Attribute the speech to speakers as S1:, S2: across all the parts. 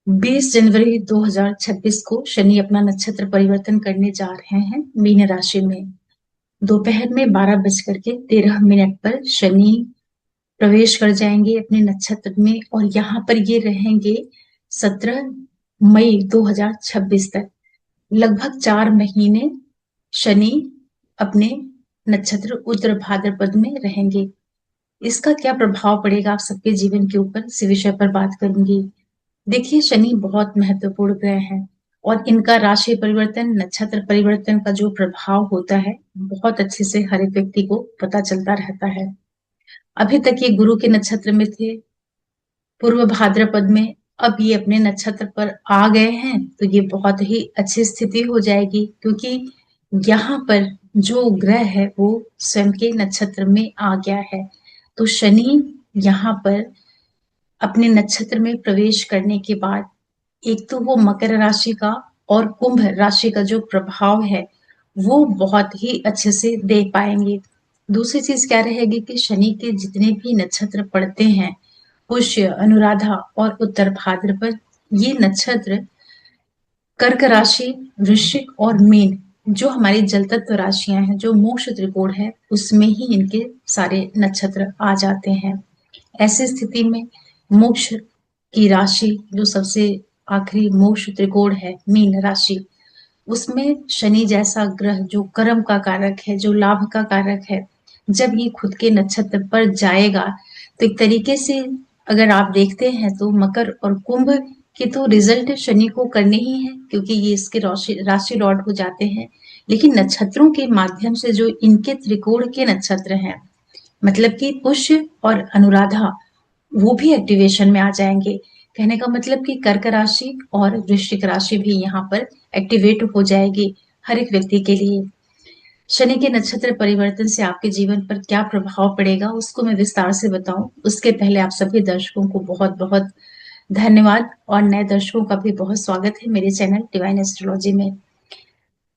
S1: 20 जनवरी 2026 को शनि अपना नक्षत्र परिवर्तन करने जा रहे हैं मीन राशि में। दोपहर में 12:13 पर शनि प्रवेश कर जाएंगे अपने नक्षत्र में और यहाँ पर ये रहेंगे 17 मई 2026 तक। लगभग 4 महीने शनि अपने नक्षत्र उत्तर भाद्रपद में रहेंगे। इसका क्या प्रभाव पड़ेगा आप सबके जीवन के ऊपर, इसी विषय पर बात करूंगी। देखिए, शनि बहुत महत्वपूर्ण ग्रह है और इनका राशि परिवर्तन, नक्षत्र परिवर्तन का जो प्रभाव होता है, बहुत अच्छे से हर एक व्यक्ति को पता चलता रहता है। अभी तक ये गुरु के नक्षत्र में थे, पूर्व भाद्रपद में। अब ये अपने नक्षत्र पर आ गए हैं तो ये बहुत ही अच्छी स्थिति हो जाएगी, क्योंकि यहाँ पर जो ग्रह है वो स्वयं के नक्षत्र में आ गया है। तो शनि यहाँ पर अपने नक्षत्र में प्रवेश करने के बाद एक तो वो मकर राशि का और कुंभ राशि का जो प्रभाव है वो बहुत ही अच्छे से देख पाएंगे। दूसरी चीज क्या रहेगी कि शनि के जितने भी नक्षत्र पड़ते हैं, पुष्य, अनुराधा और उत्तर भाद्रपद, ये नक्षत्र कर्क राशि, वृश्चिक और मीन, जो हमारी जल तत्व राशियां हैं, जो मोक्ष त्रिकोण है, उसमें ही इनके सारे नक्षत्र आ जाते हैं। ऐसी स्थिति में मोक्ष की राशि, जो सबसे आखिरी मोक्ष त्रिकोण है, मीन राशि, उसमें शनि जैसा ग्रह जो कर्म का कारक है, जो लाभ का कारक है, जब ये खुद के नक्षत्र पर जाएगा तो एक तरीके से अगर आप देखते हैं तो मकर और कुंभ के तो रिजल्ट शनि को करने ही है, क्योंकि ये इसके राशि राशि लॉर्ड हो जाते हैं। लेकिन नक्षत्रों के माध्यम से जो इनके त्रिकोण के नक्षत्र हैं, मतलब कि पुष्य और अनुराधा, वो भी एक्टिवेशन में आ जाएंगे। कहने का मतलब कि कर्क राशि और वृश्चिक राशि भी यहाँ पर एक्टिवेट हो जाएगी हर एक व्यक्ति के लिए। शनि के नक्षत्र परिवर्तन से आपके जीवन पर क्या प्रभाव पड़ेगा उसको मैं विस्तार से बताऊं, उसके पहले आप सभी दर्शकों को बहुत बहुत धन्यवाद और नए दर्शकों का भी बहुत स्वागत है मेरे चैनल डिवाइन एस्ट्रोलॉजी में।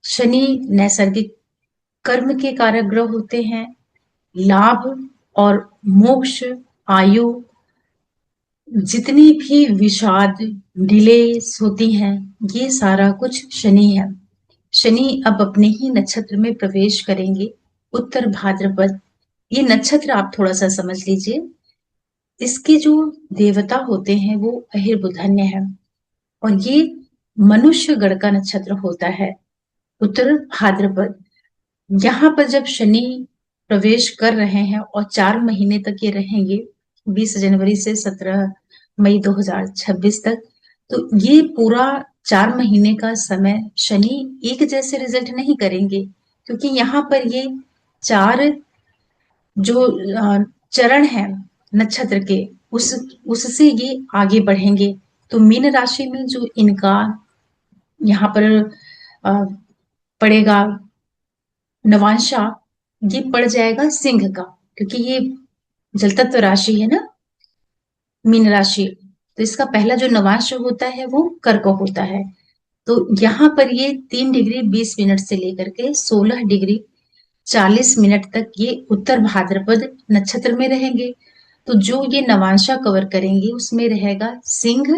S1: शनि नैसर्गिक कर्म के कारक ग्रह होते हैं। लाभ और मोक्ष, आयु, जितनी भी विषाद, डिलेस होती हैं, ये सारा कुछ शनि है। शनि अब अपने ही नक्षत्र में प्रवेश करेंगे, उत्तर भाद्रपद। ये नक्षत्र आप थोड़ा सा समझ लीजिए। इसके जो देवता होते हैं वो अहिर्बुधन्य है और ये मनुष्य गण का नक्षत्र होता है, उत्तर भाद्रपद। यहाँ पर जब शनि प्रवेश कर रहे हैं और 4 महीने तक ये रहेंगे, 20 जनवरी से 17 मई 2026 तक, तो ये पूरा 4 महीने का समय शनि एक जैसे रिजल्ट नहीं करेंगे, क्योंकि यहाँ पर ये चार जो चरण है नक्षत्र के, उससे ये आगे बढ़ेंगे। तो मीन राशि में जो इनका यहाँ पर अ, पड़ेगा नवांशा, ये पड़ जाएगा सिंह का, क्योंकि ये जल तत्व राशि है ना, मीन राशि। तो इसका पहला जो नवांश होता है वो कर्क होता है। तो यहाँ पर ये 3 डिग्री 20 मिनट से लेकर के 16 डिग्री 40 मिनट तक ये उत्तर भाद्रपद नक्षत्र में रहेंगे। तो जो ये नवांशा कवर करेंगे उसमें रहेगा सिंह,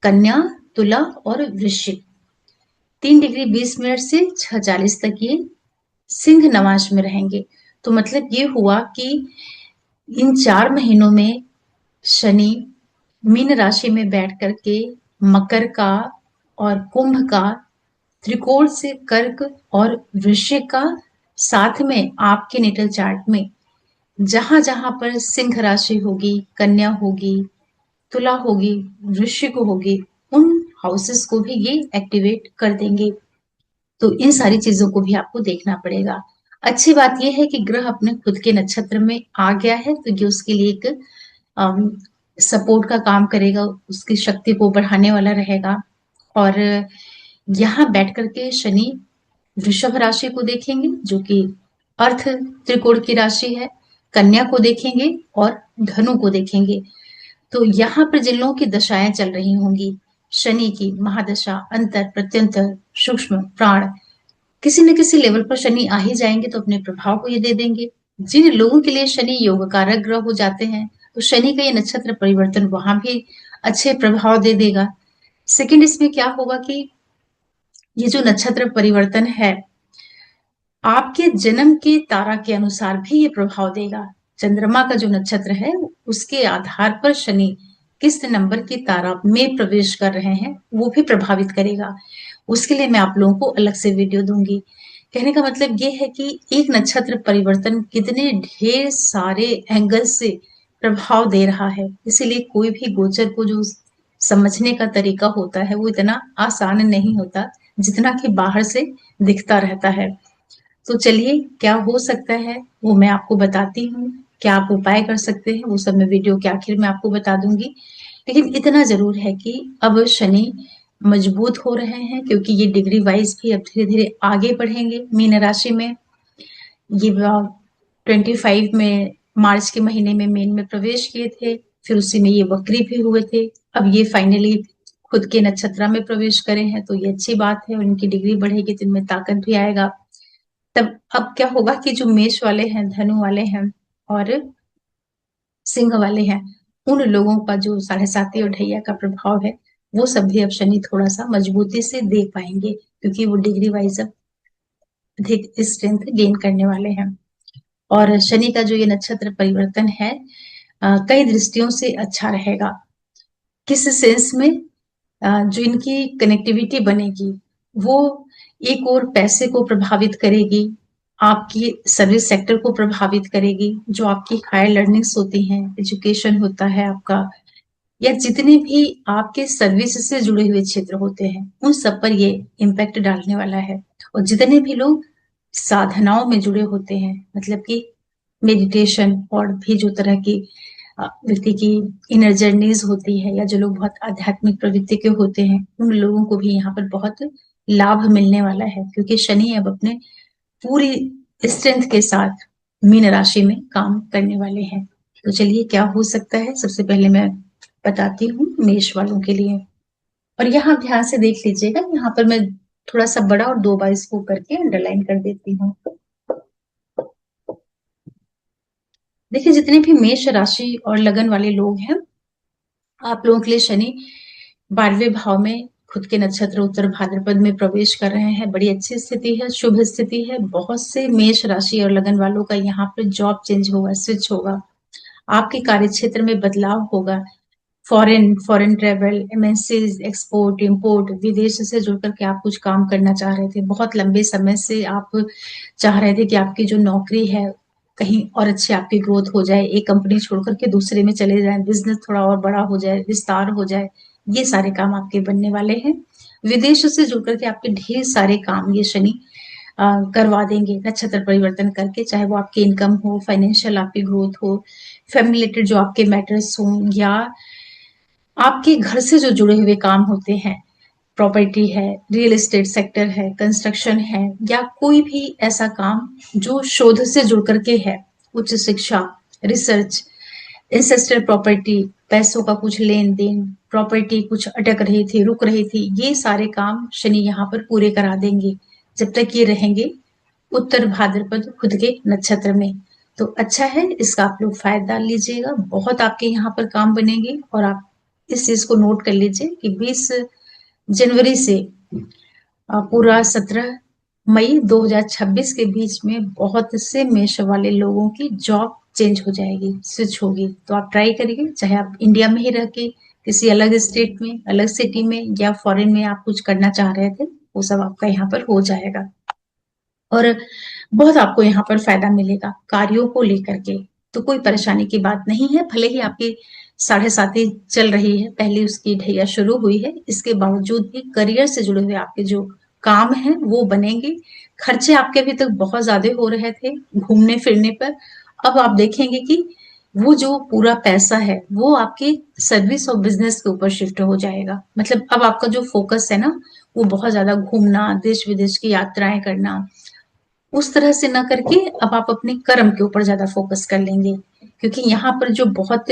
S1: कन्या, तुला और वृश्चिक। 3 डिग्री 20 मिनट से 6:40 तक ये सिंह नवांश में रहेंगे। तो मतलब ये हुआ कि इन 4 महीनों में शनि मीन राशि में बैठ करके मकर का और कुंभ का, त्रिकोण से कर्क और वृश्चिक का, साथ में आपके नेटल चार्ट में जहां जहां पर सिंह राशि होगी, कन्या होगी, तुला होगी, वृश्चिक होगी, उन हाउसेस को भी ये एक्टिवेट कर देंगे। तो इन सारी चीजों को भी आपको देखना पड़ेगा। अच्छी बात यह है कि ग्रह अपने खुद के नक्षत्र में आ गया है, तो ये उसके लिए एक सपोर्ट का काम करेगा, उसकी शक्ति को बढ़ाने वाला रहेगा। और यहाँ बैठ करके शनि वृषभ राशि को देखेंगे, जो कि अर्थ त्रिकोण की राशि है, कन्या को देखेंगे और धनु को देखेंगे। तो यहाँ पर जिन लोगों की दशाएं चल रही होंगी, शनि की महादशा, अंतर, प्रत्यंतर, सूक्ष्म, प्राण, किसी न किसी लेवल पर शनि आ ही जाएंगे तो अपने प्रभाव को ये दे देंगे। जिन लोगों के लिए शनि योग कारक ग्रह हो जाते हैं, तो शनि का ये नक्षत्र परिवर्तन वहां भी अच्छे प्रभाव दे देगा। सेकंड इसमें क्या होगा कि ये जो नक्षत्र परिवर्तन है आपके जन्म के तारा के अनुसार भी ये प्रभाव देगा। चंद्रमा का जो नक्षत्र है उसके आधार पर शनि किस नंबर की तारा में प्रवेश कर रहे हैं वो भी प्रभावित करेगा। उसके लिए मैं आप लोगों को अलग से वीडियो दूंगी। कहने का मतलब ये है कि एक नक्षत्र परिवर्तन कितने ढेर सारे एंगल से प्रभाव दे रहा है, इसीलिए कोई भी गोचर को जो समझने का तरीका होता है वो इतना आसान नहीं होता जितना कि बाहर से दिखता रहता है। तो चलिए क्या हो सकता है वो मैं आपको बताती हूँ, क्या आप उपाय कर सकते हैं वो सब मैं वीडियो के आखिर में आपको बता दूंगी। लेकिन इतना जरूर है कि अब शनि मजबूत हो रहे हैं क्योंकि ये डिग्री वाइज भी अब धीरे धीरे आगे बढ़ेंगे मीन राशि में। ये 25 में मार्च के महीने में मीन में प्रवेश किए थे, फिर उसी में ये वक्री भी हुए थे। अब ये फाइनली खुद के नक्षत्र में प्रवेश करे हैं तो ये अच्छी बात है, उनकी डिग्री बढ़ेगी तो इनमें ताकत भी आएगा। तब अब क्या होगा कि जो मेष वाले हैं, धनु वाले हैं और सिंह वाले हैं, उन लोगों का जो साढ़े साती और ढैया का प्रभाव है वो सब भी अब शनि थोड़ा सा मजबूती से दे पाएंगे क्योंकि वो डिग्री वाइज अब अधिक स्ट्रेंथ गेन करने वाले हैं। और शनि का जो ये नक्षत्र परिवर्तन है कई दृष्टियों से अच्छा रहेगा। किस सेंस में? जो इनकी कनेक्टिविटी बनेगी वो एक और पैसे को प्रभावित करेगी, आपकी सर्विस सेक्टर को प्रभावित करेगी, जो आपकी हायर लर्निंग्स होती हैं, एजुकेशन होता है आपका, या जितने भी आपके सर्विस से जुड़े हुए क्षेत्र होते हैं उन सब पर ये इम्पैक्ट डालने वाला है। और जितने भी लोग साधनाओं में जुड़े होते हैं, मतलब कि मेडिटेशन और भी जो तरह की व्यक्ति की इनर जर्नीज होती है, या जो लोग बहुत आध्यात्मिक प्रवृत्ति के होते हैं उन लोगों को भी यहाँ पर बहुत लाभ मिलने वाला है क्योंकि शनि अब अपने पूरी स्ट्रेंथ के साथ मीन राशि में काम करने वाले हैं। तो चलिए क्या हो सकता है सबसे पहले मैं बताती हूँ मेष वालों के लिए। और यहाँ ध्यान से देख लीजिएगा, यहाँ पर मैं थोड़ा सा बड़ा और 2 बार इसको करके अंडरलाइन कर देती हूँ। देखिए जितने भी मेष राशि और लगन वाले लोग हैं, आप लोगों के लिए शनि 12वें भाव में खुद के नक्षत्र उत्तर भाद्रपद में प्रवेश कर रहे हैं। बड़ी अच्छी स्थिति है, शुभ स्थिति है। बहुत से मेष राशि और लगन वालों का यहाँ पर जॉब चेंज होगा, स्विच होगा, आपके कार्य क्षेत्र में बदलाव होगा। Foreign foreign travel, MNCs, export import, विदेश से जुड़ करके आप कुछ काम करना चाह रहे थे, बहुत लंबे समय से आप चाह रहे थे कि आपकी जो नौकरी है कहीं और अच्छी आपकी ग्रोथ हो जाए, एक कंपनी छोड़ करके दूसरे में चले जाए, बिजनेस थोड़ा और बड़ा हो जाए, विस्तार हो जाए, ये सारे काम आपके बनने वाले हैं। विदेश से जुड़ करके आपके ढेर सारे काम ये शनि करवा देंगे नक्षत्र परिवर्तन करके, चाहे वो आपकी इनकम हो, फाइनेंशियल आपकी ग्रोथ हो, फैमिली रिलेटेड जो आपके मैटर्स हों, या आपके घर से जो जुड़े हुए काम होते हैं, प्रॉपर्टी है, रियल एस्टेट सेक्टर है, कंस्ट्रक्शन है, या कोई भी ऐसा काम जो शोध से जुड़ करके है, उच्च शिक्षा, रिसर्च, इंसेस्टर प्रॉपर्टी, पैसों का कुछ लेन देन, प्रॉपर्टी कुछ अटक रही थी, रुक रही थी, ये सारे काम शनि यहाँ पर पूरे करा देंगे जब तक ये रहेंगे उत्तर भाद्रपद खुद के नक्षत्र में। तो अच्छा है, इसका आप लोग फायदा लीजिएगा, बहुत आपके यहाँ पर काम बनेंगे। और आप इस चीज को नोट कर लीजिए कि 20 जनवरी से पूरा 17 मई 2026 के बीच में बहुत से मेष वाले लोगों की जॉब चेंज हो जाएगी, स्विच होगी। तो आप ट्राई करिए, चाहे आप इंडिया में ही रह के किसी अलग स्टेट में, अलग सिटी में, या फॉरेन में आप कुछ करना चाह रहे थे, वो सब आपका यहाँ पर हो जाएगा। और बहुत आपको यहाँ पर फायदा मिलेगा कार्यों को लेकर के, तो कोई परेशानी की बात नहीं है। भले ही आपकी साढ़े साथी चल रही है, पहले उसकी ढैया शुरू हुई है, इसके बावजूद भी करियर से जुड़े हुए आपके जो काम हैं वो बनेंगे। खर्चे आपके अभी तक बहुत ज्यादा हो रहे थे घूमने फिरने पर, अब आप देखेंगे कि वो जो पूरा पैसा है वो आपके सर्विस और बिजनेस के ऊपर शिफ्ट हो जाएगा। मतलब अब आपका जो फोकस है ना वो बहुत ज्यादा घूमना, देश विदेश की यात्राएं करना, उस तरह से ना करके अब आप अपने कर्म के ऊपर ज्यादा फोकस कर लेंगे। क्योंकि यहाँ पर जो बहुत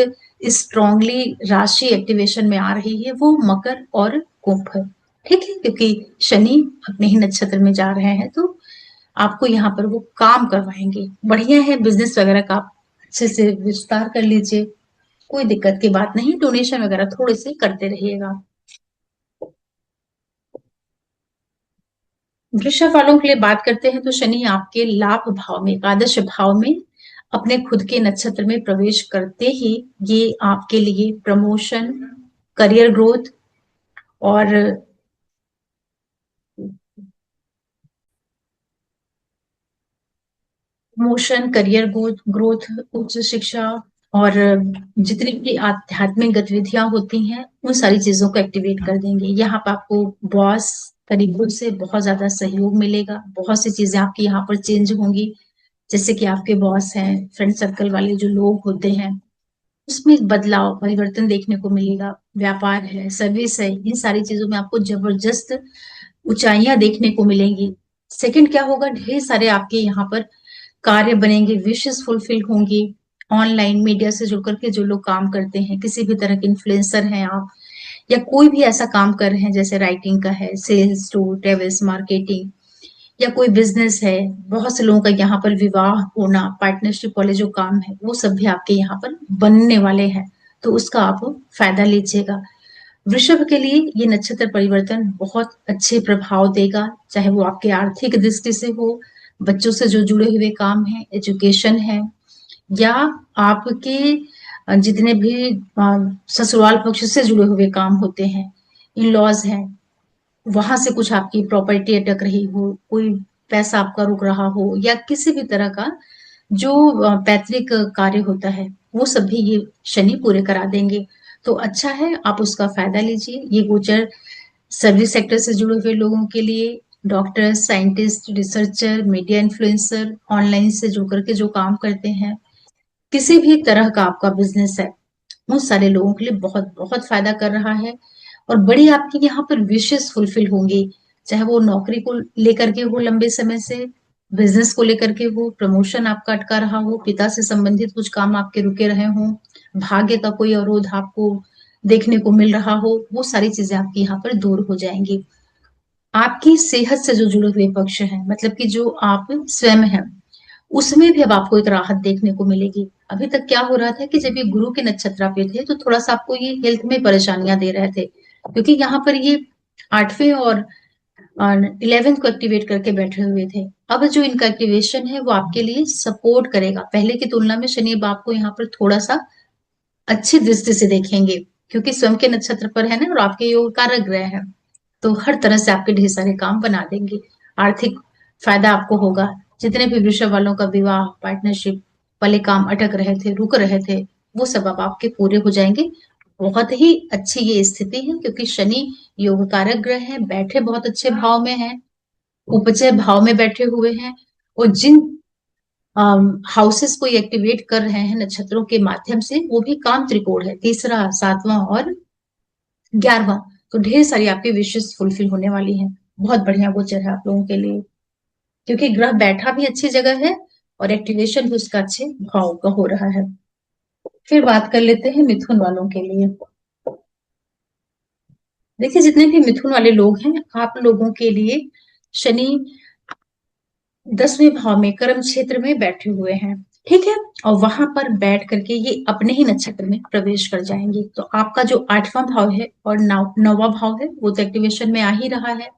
S1: स्ट्रांगली राशि एक्टिवेशन में आ रही है वो मकर और कुंभ है, ठीक है, क्योंकि शनि अपने ही नक्षत्र में जा रहे हैं तो आपको यहाँ पर वो काम करवाएंगे। बढ़िया है, बिजनेस वगैरह का आप अच्छे से विस्तार कर लीजिए, कोई दिक्कत की बात नहीं, डोनेशन वगैरह थोड़े से करते रहिएगा। वृषभ वालों के लिए बात करते हैं तो शनि आपके लाभ भाव में, एकादश भाव में अपने खुद के नक्षत्र में प्रवेश करते ही ये आपके लिए प्रमोशन, करियर ग्रोथ और प्रमोशन, करियर ग्रोथ ग्रोथ, उच्च शिक्षा और जितनी भी आध्यात्मिक गतिविधियां होती हैं उन सारी चीजों को एक्टिवेट कर देंगे। यहाँ पर आपको बॉस तरीकों से बहुत ज्यादा सहयोग मिलेगा। बहुत सी चीजें आपकी यहाँ पर चेंज होंगी, जैसे कि आपके बॉस हैं, फ्रेंड सर्कल वाले जो लोग होते हैं, उसमें एक बदलाव, परिवर्तन देखने को मिलेगा। व्यापार है, सर्विस है, इन सारी चीजों में आपको जबरदस्त ऊंचाइयां देखने को मिलेंगी। सेकंड क्या होगा, ढेर सारे आपके यहाँ पर कार्य बनेंगे, विशेष फुलफिल होंगी। ऑनलाइन मीडिया से जुड़ करके जो लोग काम करते हैं, किसी भी तरह के इन्फ्लुएंसर हैं आप, या कोई भी ऐसा काम कर रहे हैं जैसे राइटिंग का है, सेल्स, टूर, ट्रेवल्स, मार्केटिंग, या कोई बिजनेस है। बहुत से लोगों का यहाँ पर विवाह होना, पार्टनरशिप वाले जो काम है वो सब भी आपके यहाँ पर बनने वाले हैं, तो उसका आप फायदा लीजिएगा। वृषभ के लिए ये नक्षत्र परिवर्तन बहुत अच्छे प्रभाव देगा, चाहे वो आपके आर्थिक दृष्टि से हो, बच्चों से जो जुड़े हुए काम है, एजुकेशन है, या आपके जितने भी ससुराल पक्ष से जुड़े हुए काम होते हैं, इन लॉज हैं, वहां से कुछ आपकी प्रॉपर्टी अटक रही हो, कोई पैसा आपका रुक रहा हो, या किसी भी तरह का जो पैतृक कार्य होता है, वो सब भी ये शनि पूरे करा देंगे। तो अच्छा है, आप उसका फायदा लीजिए। ये गोचर सर्विस सेक्टर से जुड़े हुए लोगों के लिए, doctor, scientist, researcher, media influencer, online से जुड़ करके जो काम करते हैं, किसी भी तरह का आपका बिजनेस है, उन सारे लोगों के लिए बहुत बहुत फायदा कर रहा है। और बड़ी आपकी यहाँ पर विशेष फुलफिल होंगी, चाहे वो नौकरी को लेकर के हो, लंबे समय से बिजनेस को लेकर के हो, प्रमोशन आपका अटका रहा हो, पिता से संबंधित कुछ काम आपके रुके रहे हों, भाग्य का कोई अवरोध आपको देखने को मिल रहा हो, वो सारी चीजें आपकी यहाँ पर दूर हो जाएंगी। आपकी सेहत से जो जुड़े हुए पक्ष हैं, मतलब कि जो आप स्वयं हैं, उसमें भी अब आपको एक राहत देखने को मिलेगी। अभी तक क्या हो रहा था कि जब ये गुरु के नक्षत्र पे थे तो थोड़ा सा आपको ये हेल्थ में परेशानियां दे रहे थे, क्योंकि यहाँ पर ये 8वें और 11th को एक्टिवेट करके बैठे हुए थे। अब जो इनका एक्टिवेशन है वो आपके लिए सपोर्ट करेगा। पहले की तुलना में शनि अब आपको यहाँ पर थोड़ा सा अच्छी दृष्टि से देखेंगे, क्योंकि स्वयं के नक्षत्र पर है ना, और आपके योग कारक ग्रह है, तो हर तरह से आपके ढेर सारे काम बना देंगे। आर्थिक फायदा आपको होगा। जितने भी वृषभ वालों का विवाह, पार्टनरशिप वाले काम अटक रहे थे, रुक रहे थे, वो सब अब आपके पूरे हो जाएंगे। बहुत ही अच्छी ये स्थिति है, क्योंकि शनि योग कारक ग्रह है, बैठे बहुत अच्छे भाव में है, उपजय भाव में बैठे हुए हैं। और जिन हाउसेस को एक्टिवेट कर रहे हैं नक्षत्रों के माध्यम से, वो भी काम त्रिकोण है, तीसरा, सातवां और 11वां। तो ढेर सारी आपकी विशेष फुलफिल होने वाली हैं। बहुत बढ़िया गोचर है आप लोगों के लिए, क्योंकि ग्रह बैठा भी अच्छी जगह है और एक्टिवेशन भी उसका अच्छे भाव का हो रहा है। फिर बात कर लेते हैं मिथुन वालों के लिए। देखिए, जितने भी मिथुन वाले लोग हैं, आप लोगों के लिए शनि 10वें भाव में कर्म क्षेत्र में बैठे हुए हैं, ठीक है, और वहां पर बैठ करके ये अपने ही नक्षत्र में प्रवेश कर जाएंगे। तो आपका जो 8वां भाव है और 9वां भाव है वो तो एक्टिवेशन में आ ही रहा है।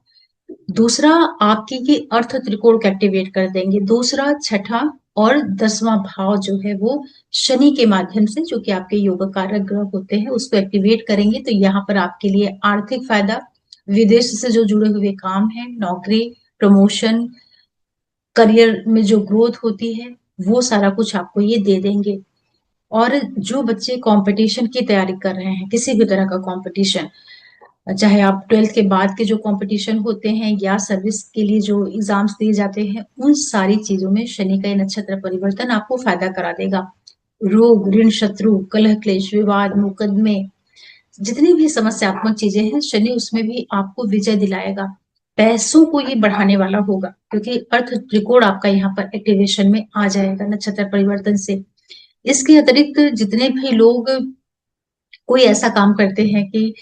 S1: दूसरा, आपकी ये अर्थ त्रिकोण को एक्टिवेट कर देंगे। दूसरा, छठा और 10वां भाव जो है वो शनि के माध्यम से, जो कि आपके योग कारक ग्रह होते हैं, उसको एक्टिवेट करेंगे। तो यहाँ पर आपके लिए आर्थिक फायदा, विदेश से जो जुड़े हुए काम है, नौकरी, प्रमोशन, करियर में जो ग्रोथ होती है, वो सारा कुछ आपको ये दे देंगे। और जो बच्चे कंपटीशन की तैयारी कर रहे हैं, किसी भी तरह का कंपटीशन, चाहे आप 12th के बाद के जो कंपटीशन होते हैं या सर्विस के लिए जो एग्जाम्स दिए जाते हैं, उन सारी चीजों में शनि का ये नक्षत्र परिवर्तन आपको फायदा करा देगा। रोग, ऋण, शत्रु, कलह, क्लेश, विवाद, मुकदमे, जितनी भी समस्यात्मक चीजें हैं, शनि उसमें भी आपको विजय दिलाएगा। पैसों को ये बढ़ाने वाला होगा, क्योंकि अर्थ त्रिकोण आपका यहाँ पर एक्टिवेशन में आ जाएगा नक्षत्र परिवर्तन से। इसके अतिरिक्त जितने भी लोग कोई ऐसा काम करते हैं कि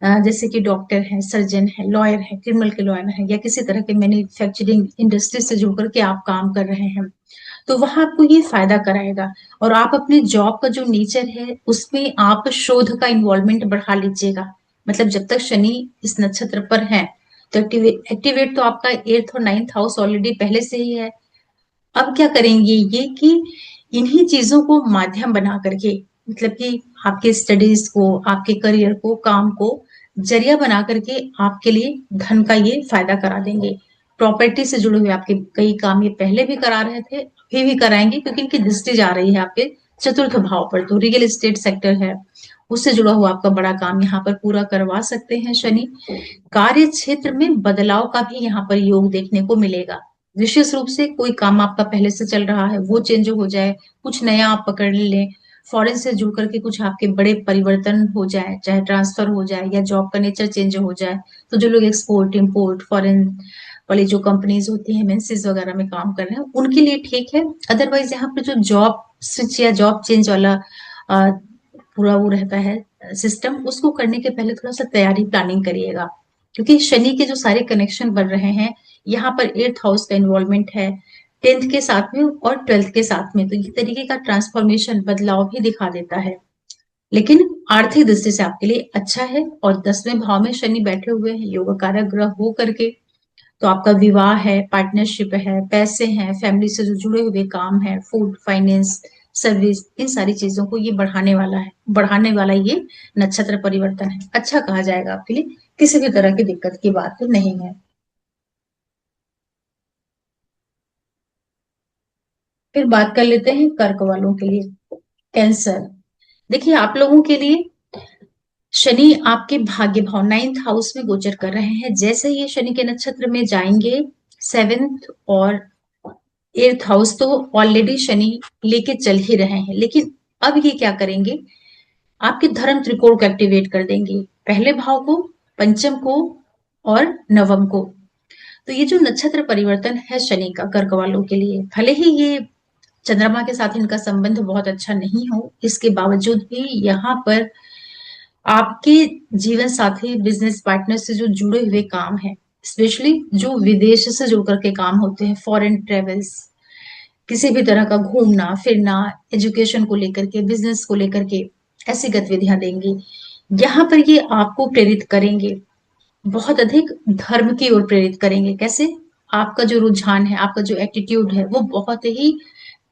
S1: जैसे कि डॉक्टर है, सर्जन है, लॉयर है, क्रिमिनल के लॉयर है, या किसी तरह के मैन्युफैक्चरिंग इंडस्ट्री से जुड़ करके आप काम कर रहे हैं, तो वहां आपको ये फायदा कराएगा। और आप अपने जॉब का जो नेचर है उसमें आप शोध का इन्वॉल्वमेंट बढ़ा लीजिएगा। मतलब जब तक शनि इस नक्षत्र पर है तो एक्टिवेट तो आपका 8th और 9th हाउस ऑलरेडी पहले से ही है। अब क्या करेंगे ये कि इन्हीं चीजों को माध्यम बना करके, मतलब कि आपके स्टडीज को, आपके करियर को, काम को जरिया बना करके आपके लिए धन का ये फायदा करा देंगे। प्रॉपर्टी से जुड़े हुए आपके कई काम ये पहले भी करा रहे थे, अभी भी कराएंगे, क्योंकि इनकी दृष्टि जा रही है आपके चतुर्थ भाव पर। तो रियल एस्टेट सेक्टर है, उससे जुड़ा हुआ आपका बड़ा काम यहाँ पर पूरा करवा सकते हैं शनि। कार्य क्षेत्र में बदलाव का भी यहाँ पर योग देखने को मिलेगा। विशेष रूप से कोई काम आपका पहले से चल रहा है वो चेंज हो जाए, कुछ नया आप पकड़ लें, फॉरेन से जुड़ करके कुछ आपके बड़े परिवर्तन हो जाए, चाहे ट्रांसफर हो जाए या जॉब का नेचर चेंज हो जाए। तो जो लोग एक्सपोर्ट इंपोर्ट फॉरेन वाली जो कंपनीज होती हैं, एमएनसीज वगैरह में काम कर रहे हैं, उनके लिए ठीक है। अदरवाइज यहाँ पर जो जॉब स्विच या जॉब चेंज वाला अ, पूरा वो रहता है सिस्टम, उसको करने के पहले थोड़ा सा तैयारी प्लानिंग करिएगा, क्योंकि शनि के जो सारे कनेक्शन बन रहे हैं, यहाँ पर 8th हाउस का इन्वॉल्वमेंट है, 10th के साथ में और 12th के साथ में। तो ये तरीके का ट्रांसफॉर्मेशन बदलाव भी दिखा देता है, लेकिन आर्थिक दृष्टि से आपके लिए अच्छा है। और 10वें भाव में शनि बैठे हुए हैं योग कारक ग्रह हो करके, तो आपका विवाह है, पार्टनरशिप है, पैसे हैं, फैमिली से जो जुड़े हुए काम है, फूड, फाइनेंस, सर्विस, इन सारी चीजों को ये बढ़ाने वाला है। बढ़ाने वाला ये नक्षत्र परिवर्तन है, अच्छा कहा जाएगा आपके लिए, किसी भी तरह की दिक्कत की बात तो नहीं है। फिर बात कर लेते हैं कर्क वालों के लिए। कैंसर, देखिए आप लोगों के लिए शनि आपके भाग्य भाव 9th हाउस में गोचर कर रहे हैं। जैसे ये शनि के नक्षत्र में जाएंगे, 7th और 8th हाउस तो ऑलरेडी शनि लेके चल ही रहे हैं, लेकिन अब ये क्या करेंगे, आपके धर्म त्रिकोण को एक्टिवेट कर देंगे, पहले भाव को, पंचम को और नवम को। तो ये जो नक्षत्र परिवर्तन है शनि का कर्क वालों के लिए, भले ही ये चंद्रमा के साथ इनका संबंध बहुत अच्छा नहीं हो, इसके बावजूद भी यहाँ पर आपके जीवन साथी, बिजनेस पार्टनर से जो जुड़े हुए काम है, स्पेशली जो विदेश से जुड़ करके काम होते हैं, फॉरेन ट्रेवल्स, किसी भी तरह का घूमना फिरना, एजुकेशन को लेकर के, बिजनेस को लेकर के, ऐसी गतिविधियां देंगी। यहाँ पर ये आपको प्रेरित करेंगे, बहुत अधिक धर्म की ओर प्रेरित करेंगे। कैसे? आपका जो रुझान है, आपका जो एटीट्यूड है, वो बहुत ही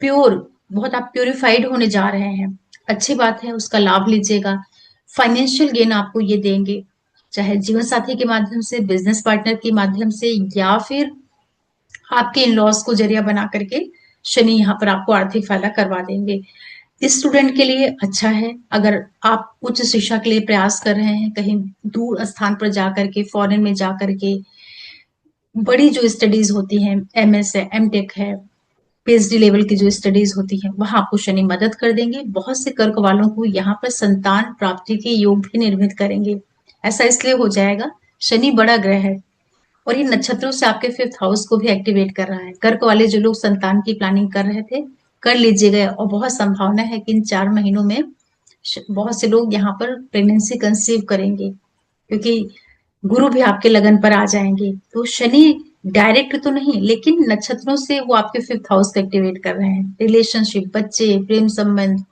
S1: प्योर, बहुत आप प्योरिफाइड होने जा रहे हैं। अच्छी बात है, उसका लाभ लीजिएगा। फाइनेंशियल गेन आपको ये देंगे, चाहे जीवन साथी के माध्यम से, बिजनेस पार्टनर के माध्यम से, या फिर आपके इन लॉस को जरिया बना करके शनि यहाँ पर आपको आर्थिक फायदा करवा देंगे। इस स्टूडेंट के लिए अच्छा है, अगर आप उच्च शिक्षा के लिए प्रयास कर रहे हैं, कहीं दूर स्थान पर जा करके, फॉरेन में जा करके, बड़ी जो स्टडीज होती हैं, एमएस है, एमटेक है, पीएचडी लेवल की जो स्टडीज होती हैं, वहां आपको शनि मदद कर देंगे। बहुत से कर्क वालों को यहाँ पर संतान प्राप्ति के योग भी निर्मित करेंगे। ऐसा इसलिए हो जाएगा, शनि बड़ा ग्रह है और ये नक्षत्रों से आपके 5th हाउस को भी एक्टिवेट कर रहा है। कर्क वाले जो लोग संतान की प्लानिंग कर रहे थे, कर लीजिएगा, और बहुत संभावना है कि इन 4 महीनों में बहुत से लोग यहाँ पर प्रेगनेंसी कंसीव करेंगे, क्योंकि गुरु भी आपके लगन पर आ जाएंगे। तो शनि डायरेक्ट तो नहीं, लेकिन नक्षत्रों से वो आपके 5th हाउस को एक्टिवेट कर रहे हैं। रिलेशनशिप, बच्चे, प्रेम संबंध,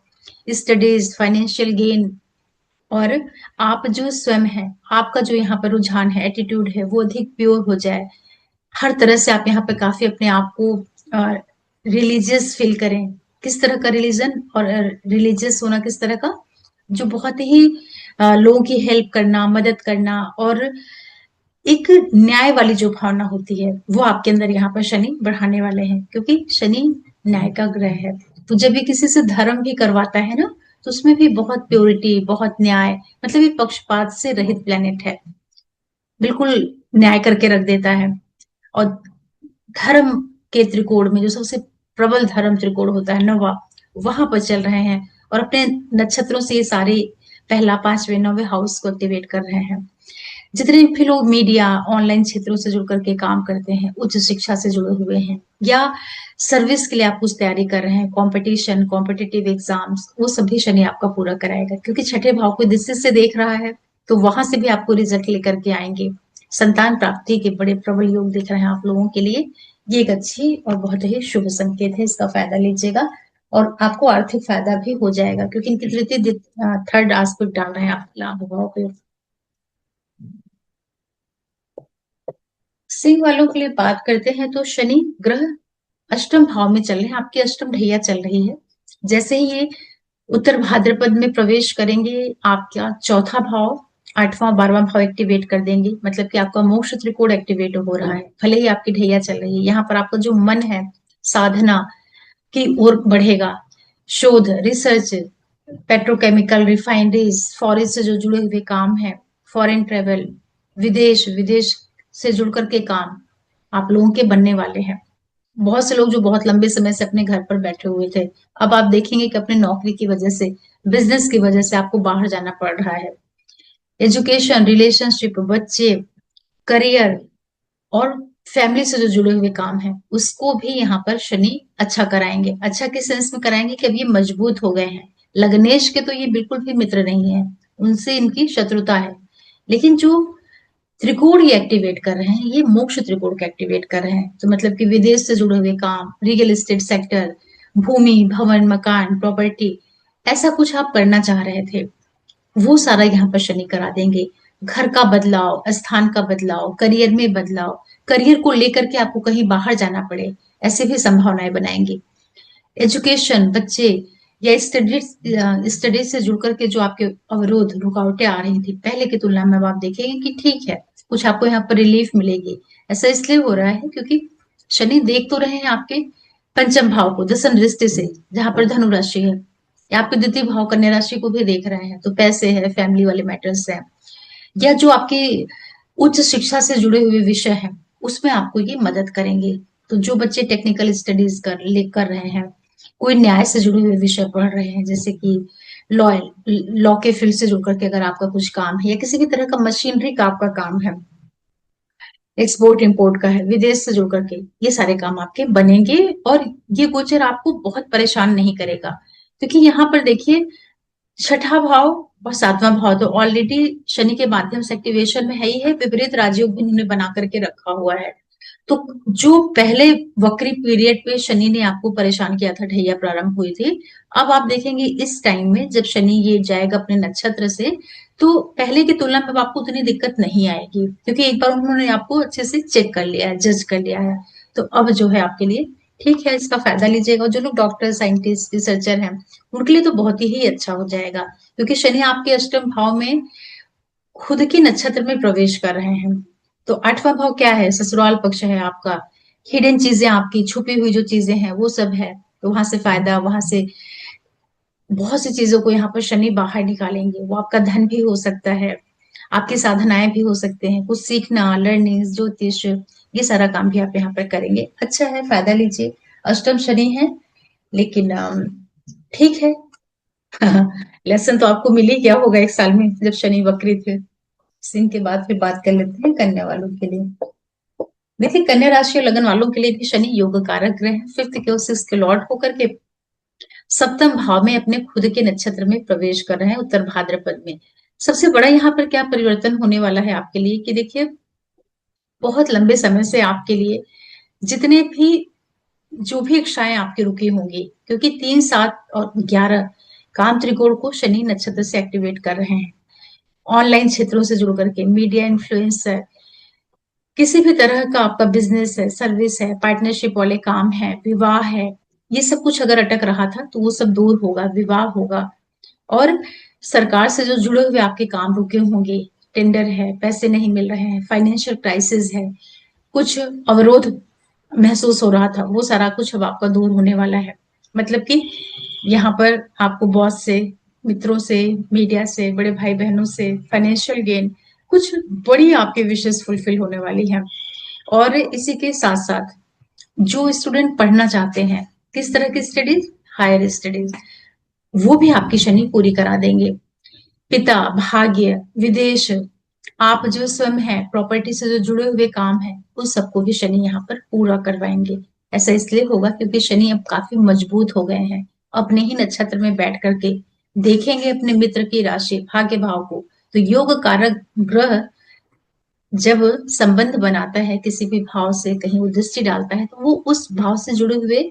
S1: स्टडीज, फाइनेंशियल गेन, और आप जो स्वयं है, आपका जो यहाँ पर रुझान है, एटीट्यूड है, वो अधिक प्योर हो जाए। हर तरह से आप यहाँ पे काफी अपने आप को रिलीजियस फील करें। किस तरह का रिलीजन और रिलीजियस होना किस तरह का, जो बहुत ही लोगों की हेल्प करना, मदद करना, और एक न्याय वाली जो भावना होती है, वो आपके अंदर यहाँ पर शनि बढ़ाने वाले हैं, क्योंकि शनि न्याय का ग्रह है। तो जब ये किसी से धर्म भी करवाता है ना, तो उसमें भी बहुत प्योरिटी, बहुत न्याय, मतलब ये पक्षपात से रहित प्लेनेट है, बिल्कुल न्याय करके रख देता है। और धर्म के त्रिकोण में जो सबसे प्रबल धर्म त्रिकोण होता है, नवा, वहां पर चल रहे हैं, और अपने नक्षत्रों से ये सारे पहला, पांचवें, 9वें हाउस को एक्टिवेट कर रहे हैं। जितने भी लोग मीडिया, ऑनलाइन क्षेत्रों से जुड़ करके काम करते हैं, उच्च शिक्षा से जुड़े हुए हैं, या सर्विस के लिए आप कुछ तैयारी कर रहे हैं, कंपटीशन, कॉम्पिटिटिव एग्जाम्स, वो सभी शनि आपका पूरा कराएगा, क्योंकि छठे भाव को दृष्टि से देख रहा है, तो वहां से भी आपको रिजल्ट लेकर के आएंगे। संतान प्राप्ति के बड़े प्रबल योग दिख रहे हैं आप लोगों के लिए। ये एक अच्छी और बहुत ही शुभ संकेत है, इसका फायदा लीजिएगा, और आपको आर्थिक फायदा भी हो जाएगा, क्योंकि इनकी तृतीय थर्ड आस्पेक्ट डाल रहे हैं आप लाभ भाव पे। सिंह वालों के लिए बात करते हैं तो शनि ग्रह अष्टम भाव में चल रहे हैं, आपकी अष्टम ढैया चल रही है। जैसे ही ये उत्तर भाद्रपद में प्रवेश करेंगे, आपका चौथा भाव, आठवां, 12वां भाव एक्टिवेट कर देंगे। मतलब कि आपका मोक्ष त्रिकोण एक्टिवेट हो रहा है, भले ही आपकी ढैया चल रही है। यहाँ पर आपका जो मन है साधना की ओर बढ़ेगा। शोध, रिसर्च, पेट्रोकेमिकल, रिफाइनरीज, फॉरेस्ट से जो जुड़े हुए काम है, फॉरेन ट्रेवल, विदेश विदेश से जुड़ करके काम आप लोगों के बनने वाले हैं। बहुत से लोग जो बहुत लंबे समय से अपने घर पर बैठे हुए थे, अब आप देखेंगे कि अपने नौकरी की वजह से, बिजनेस की वजह से आपको बाहर जाना पड़ रहा है। एजुकेशन, रिलेशनशिप, बच्चे, करियर और फैमिली से जो जुड़े हुए काम है, उसको भी यहाँ पर शनि अच्छा कराएंगे। अच्छा किस सेंस में कराएंगे कि अब ये मजबूत हो गए हैं। लग्नेश के तो ये बिल्कुल भी मित्र नहीं है, उनसे इनकी शत्रुता है। लेकिन जो त्रिकोण ये एक्टिवेट कर रहे हैं, ये मोक्ष त्रिकोण को एक्टिवेट कर रहे हैं। तो मतलब कि विदेश से जुड़े हुए काम, रियल एस्टेट सेक्टर, भूमि, भवन, मकान, प्रॉपर्टी, ऐसा कुछ आप करना चाह रहे थे, वो सारा यहाँ पर शनि करा देंगे। घर का बदलाव, स्थान का बदलाव, करियर में बदलाव, करियर को लेकर के आपको कहीं बाहर जाना पड़े, ऐसे भी संभावनाएं बनाएंगे। एजुकेशन, बच्चे या स्टडी से जुड़ करके जो आपके अवरोध, रुकावटें आ रही थी पहले की तुलना में, अब आप देखेंगे कि ठीक है, कुछ आपको यहाँ पर रिलीफ मिलेगी। ऐसा इसलिए हो रहा है क्योंकि शनि देख तो रहे हैं आपके पंचम भाव को, दसम दृष्टि से, जहां पर धनु राशि है, या आपके द्वितीय भाव कन्या राशि को भी देख रहे हैं। तो पैसे है, फैमिली वाले मैटर्स है, या जो आपके उच्च शिक्षा से जुड़े हुए विषय हैं, उसमें आपको ये मदद करेंगे। तो जो बच्चे टेक्निकल स्टडीज कर रहे हैं, कोई न्याय से जुड़े हुए विषय पढ़ रहे हैं, जैसे कि लॉ लॉ के फील्ड से जुड़ करके अगर आपका कुछ काम है, या किसी भी तरह का मशीनरी का आपका काम है, एक्सपोर्ट इंपोर्ट का है, विदेश से जुड़ करके, ये सारे काम आपके बनेंगे। और ये गोचर आपको बहुत परेशान नहीं करेगा, क्योंकि यहाँ पर देखिए छठा भाव और सातवां भाव तो ऑलरेडी शनि के माध्यम से एक्टिवेशन में है ही है। विपरीत राजयोग भी उन्होंने बना करके रखा हुआ है। तो जो पहले वक्री पीरियड पे शनि ने आपको परेशान किया था, ढैया प्रारंभ हुई थी, अब आप देखेंगे इस टाइम में जब शनि ये जाएगा अपने नक्षत्र से, तो पहले की तुलना में अब आपको उतनी दिक्कत नहीं आएगी, क्योंकि एक बार उन्होंने आपको अच्छे से चेक कर लिया है, जज कर लिया है। तो अब जो है आपके लिए ठीक है, इसका फायदा लीजिएगा। और जो लोग डॉक्टर, साइंटिस्ट, रिसर्चर हैं, उनके लिए तो बहुत ही अच्छा हो जाएगा, क्योंकि शनि आपके अष्टम भाव में खुद के नक्षत्र में प्रवेश कर रहे हैं। तो आठवां भाव क्या है? ससुराल पक्ष है आपका। हिडन चीजें, आपकी छुपी हुई जो चीजें हैं, वो सब है। तो वहां से फायदा, वहां से बहुत सी चीजों को यहाँ पर शनि बाहर निकालेंगे। वो आपका धन भी हो सकता है, आपकी साधनाएं भी हो सकते हैं, कुछ सीखना, लर्निंग, ज्योतिष, ये सारा काम भी आप यहाँ पर करेंगे। अच्छा है, फायदा लीजिए। अष्टम शनि है, लेकिन ठीक है। लेसन तो आपको मिल ही गया होगा एक साल में, जब शनि वक्री थे। सिंह के बाद फिर बात कर लेते हैं कन्या वालों के लिए। देखिए, कन्या राशि और लगन वालों के लिए भी शनि योग कारक ग्रह है। फिफ्थ के और सिक्स के लॉर्ड होकर के सप्तम भाव में अपने खुद के नक्षत्र में प्रवेश कर रहे हैं, उत्तर भाद्रपद में। सबसे बड़ा यहाँ पर क्या परिवर्तन होने वाला है आपके लिए कि देखिए, बहुत लंबे समय से आपके लिए जितने भी जो भी इच्छाएं आपकी रुकी होंगी, क्योंकि 3, 7 और 11 काम त्रिकोण को शनि नक्षत्र से एक्टिवेट कर रहे हैं। ऑनलाइन क्षेत्रों से जुड़ करके, मीडिया इन्फ्लुएंसर, किसी भी तरह का आपका बिजनेस है, सर्विस है, पार्टनरशिप वाले काम है, विवाह है, ये सब कुछ अगर अटक रहा था तो वो सब दूर होगा, विवाह होगा। और सरकार से जो जुड़े हुए आपके काम रुके होंगे, टेंडर है, पैसे नहीं मिल रहे हैं, फाइनेंशियल क्राइसिस है, कुछ अवरोध महसूस हो रहा था, वो सारा कुछ अब आपका दूर होने वाला है। मतलब कि यहाँ पर आपको बॉस से, मित्रों से, मीडिया से, बड़े भाई बहनों से फाइनेंशियल गेन, कुछ बड़ी आपकी विशेष फुलफिल होने वाली है। और इसी के साथ साथ जो स्टूडेंट पढ़ना चाहते हैं, किस तरह की स्टडीज, हायर स्टडीज, वो भी आपकी शनि पूरी करा देंगे। पिता, भाग्य, विदेश, आप जो स्वयं है, प्रॉपर्टी से जो जुड़े हुए काम है, उस सबको भी शनि यहाँ पर पूरा करवाएंगे। ऐसा इसलिए होगा क्योंकि शनि अब काफी मजबूत हो गए हैं। अपने ही नक्षत्र में बैठ करके देखेंगे अपने मित्र की राशि, भाग्य भाव को। तो योग कारक ग्रह जब संबंध बनाता है किसी भी भाव से, कहीं वो दृष्टि डालता है, तो वो उस भाव से जुड़े हुए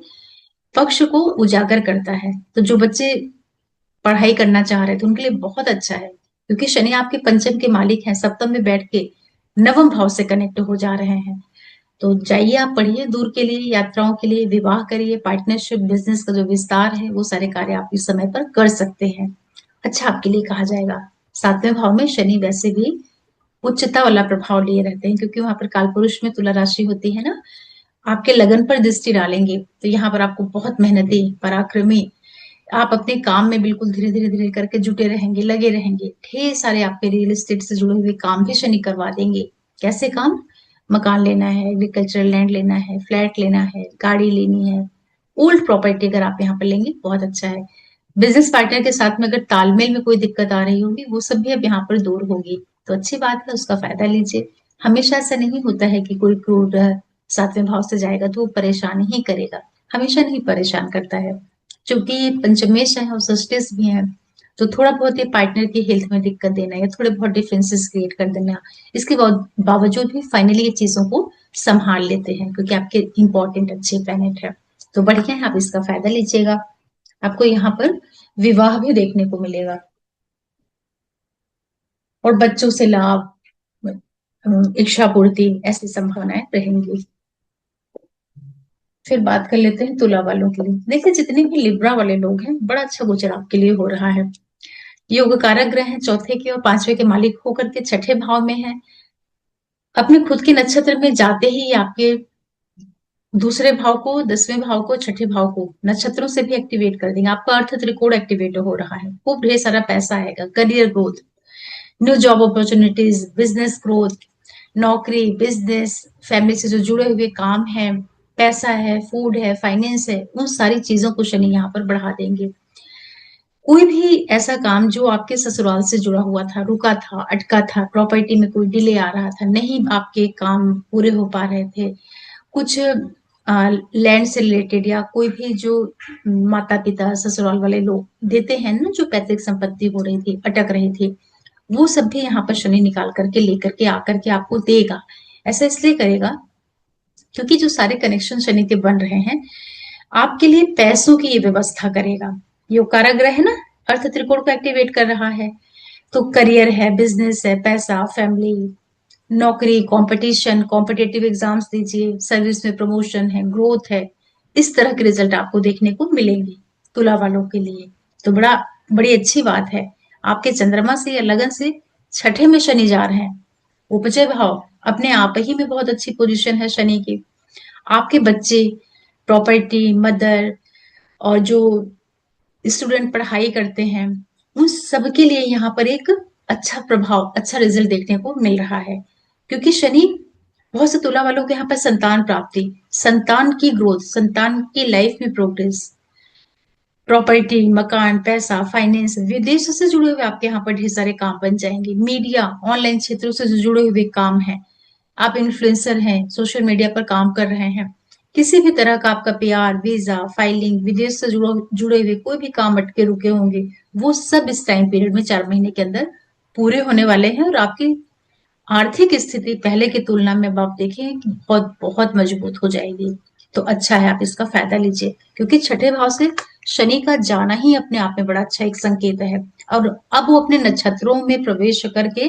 S1: पक्ष को उजागर करता है। तो जो बच्चे पढ़ाई करना चाह रहे थे, उनके लिए बहुत अच्छा है, क्योंकि शनि आपके पंचम के मालिक हैं, सप्तम में बैठ के नवम भाव से कनेक्ट हो जा रहे हैं। तो जाइए, आप पढ़िए दूर के लिए, यात्राओं के लिए, विवाह करिए, पार्टनरशिप, बिजनेस का जो विस्तार है, वो सारे कार्य आप इस समय पर कर सकते हैं। अच्छा आपके लिए कहा जाएगा। 7वें भाव में शनि वैसे भी उच्चता वाला प्रभाव लिए रहते हैं, क्योंकि वहां पर कालपुरुष में तुला राशि होती है ना। आपके लगन पर दृष्टि डालेंगे तो यहाँ पर आपको बहुत मेहनती, पराक्रमी, आप अपने काम में बिल्कुल धीरे धीरे धीरे करके जुटे रहेंगे, लगे रहेंगे। ढेर सारे आपके रियल एस्टेट से जुड़े हुए काम भी शनि करवा देंगे। कैसे काम? मकान लेना है, एग्रीकल्चरल लैंड लेना है, फ्लैट लेना है, गाड़ी लेनी है, ओल्ड प्रॉपर्टी अगर आप यहाँ पर लेंगे बहुत अच्छा है। बिजनेस पार्टनर के साथ में अगर तालमेल में कोई दिक्कत आ रही होगी, वो सब भी अब यहाँ पर दूर होगी। तो अच्छी बात है, उसका फायदा लीजिए। हमेशा ऐसा नहीं होता है कि कोई क्रूर 7वें भाव से जाएगा तो वो परेशान ही करेगा। हमेशा नहीं परेशान करता है। चूंकि ये पंचमेश है और सस्टेस भी है, तो थोड़ा बहुत ये पार्टनर की हेल्थ में दिक्कत देना या थोड़े बहुत डिफरेंसेस क्रिएट कर देना, इसके बावजूद भी फाइनली ये चीजों को संभाल लेते हैं, क्योंकि आपके इंपॉर्टेंट अच्छे प्लेनेट है। तो बढ़िया है, आप इसका फायदा लीजिएगा। आपको यहाँ पर विवाह भी देखने को मिलेगा और बच्चों से लाभ, इच्छा पूर्ति, ऐसी संभावनाएं रहेंगी। फिर बात कर लेते हैं तुला वालों के लिए। देखिए, जितने भी लिब्रा वाले लोग हैं, बड़ा अच्छा गोचर आपके लिए हो रहा है। योग कारक ग्रह हैं, चौथे के और पांचवे के मालिक होकर के छठे भाव में है। अपने खुद के नक्षत्र में जाते ही आपके दूसरे भाव को, 10वें भाव को, छठे भाव को नक्षत्रों से भी एक्टिवेट कर देंगे। आपका अर्थ त्रिकोण एक्टिवेट हो रहा है, खूब ढेर सारा पैसा आएगा, career growth, new job opportunities, business growth, नौकरी, बिजनेस, फैमिली से जो जुड़े हुए काम है, पैसा है, फूड है, फाइनेंस है, उन सारी चीजों को शनि यहाँ पर बढ़ा देंगे। कोई भी ऐसा काम जो आपके ससुराल से जुड़ा हुआ था, रुका था, अटका था, प्रॉपर्टी में कोई डिले आ रहा था, नहीं आपके काम पूरे हो पा रहे थे, कुछ लैंड से रिलेटेड या कोई भी जो माता पिता ससुराल वाले लोग देते हैं ना, जो पैतृक संपत्ति हो रही थी, अटक रही थी, वो सब भी यहाँ पर शनि निकाल करके लेकर के आकर के आपको देगा। ऐसा इसलिए करेगा क्योंकि जो सारे कनेक्शन शनि के बन रहे हैं, आपके लिए पैसों की ये व्यवस्था करेगा। ये कारागृह है ना, अर्थ त्रिकोण को एक्टिवेट कर रहा है। तो करियर है, बिजनेस है, पैसा, फैमिली, नौकरी, कंपटीशन, कॉम्पिटेटिव एग्जाम्स दीजिए, सर्विस में प्रमोशन है, ग्रोथ है, इस तरह के रिजल्ट आपको देखने को मिलेंगे तुला वालों के लिए। तो बड़ी अच्छी बात है। आपके चंद्रमा से या लगन से छठे में शनि जा रहे हैं, उपजय भाव अपने आप ही में बहुत अच्छी पोजीशन है शनि की। आपके बच्चे, प्रॉपर्टी, मदर, और जो स्टूडेंट पढ़ाई करते हैं, उन सबके लिए यहाँ पर एक अच्छा प्रभाव, अच्छा रिजल्ट देखने को मिल रहा है। क्योंकि शनि बहुत से तुला वालों के यहाँ पर संतान प्राप्ति, संतान की ग्रोथ, संतान की लाइफ में प्रोग्रेस, प्रॉपर्टी, मकान, पैसा, फाइनेंस, विदेश से जुड़े हुए आपके यहाँ पर ढेर सारे काम बन जाएंगे। मीडिया, ऑनलाइन क्षेत्रों से जो जुड़े हुए काम हैं, आप इन्फ्लुएंसर हैं, सोशल मीडिया पर काम कर रहे हैं, किसी भी तरह का आपका पीआर, वीजा, फाइलिंग, विदेश से जुड़े हुए कोई भी काम अटके रुके होंगे, वो सब इस टाइम पीरियड में 4 महीने के अंदर पूरे होने वाले हैं। और आपकी आर्थिक स्थिति पहले की तुलना में अब आप देखें कि बहुत बहुत मजबूत हो जाएगी। तो अच्छा है, आप इसका फायदा लीजिए, क्योंकि छठे भाव से शनि का जाना ही अपने आप में बड़ा अच्छा एक संकेत है। और अब वो अपने नक्षत्रों में प्रवेश करके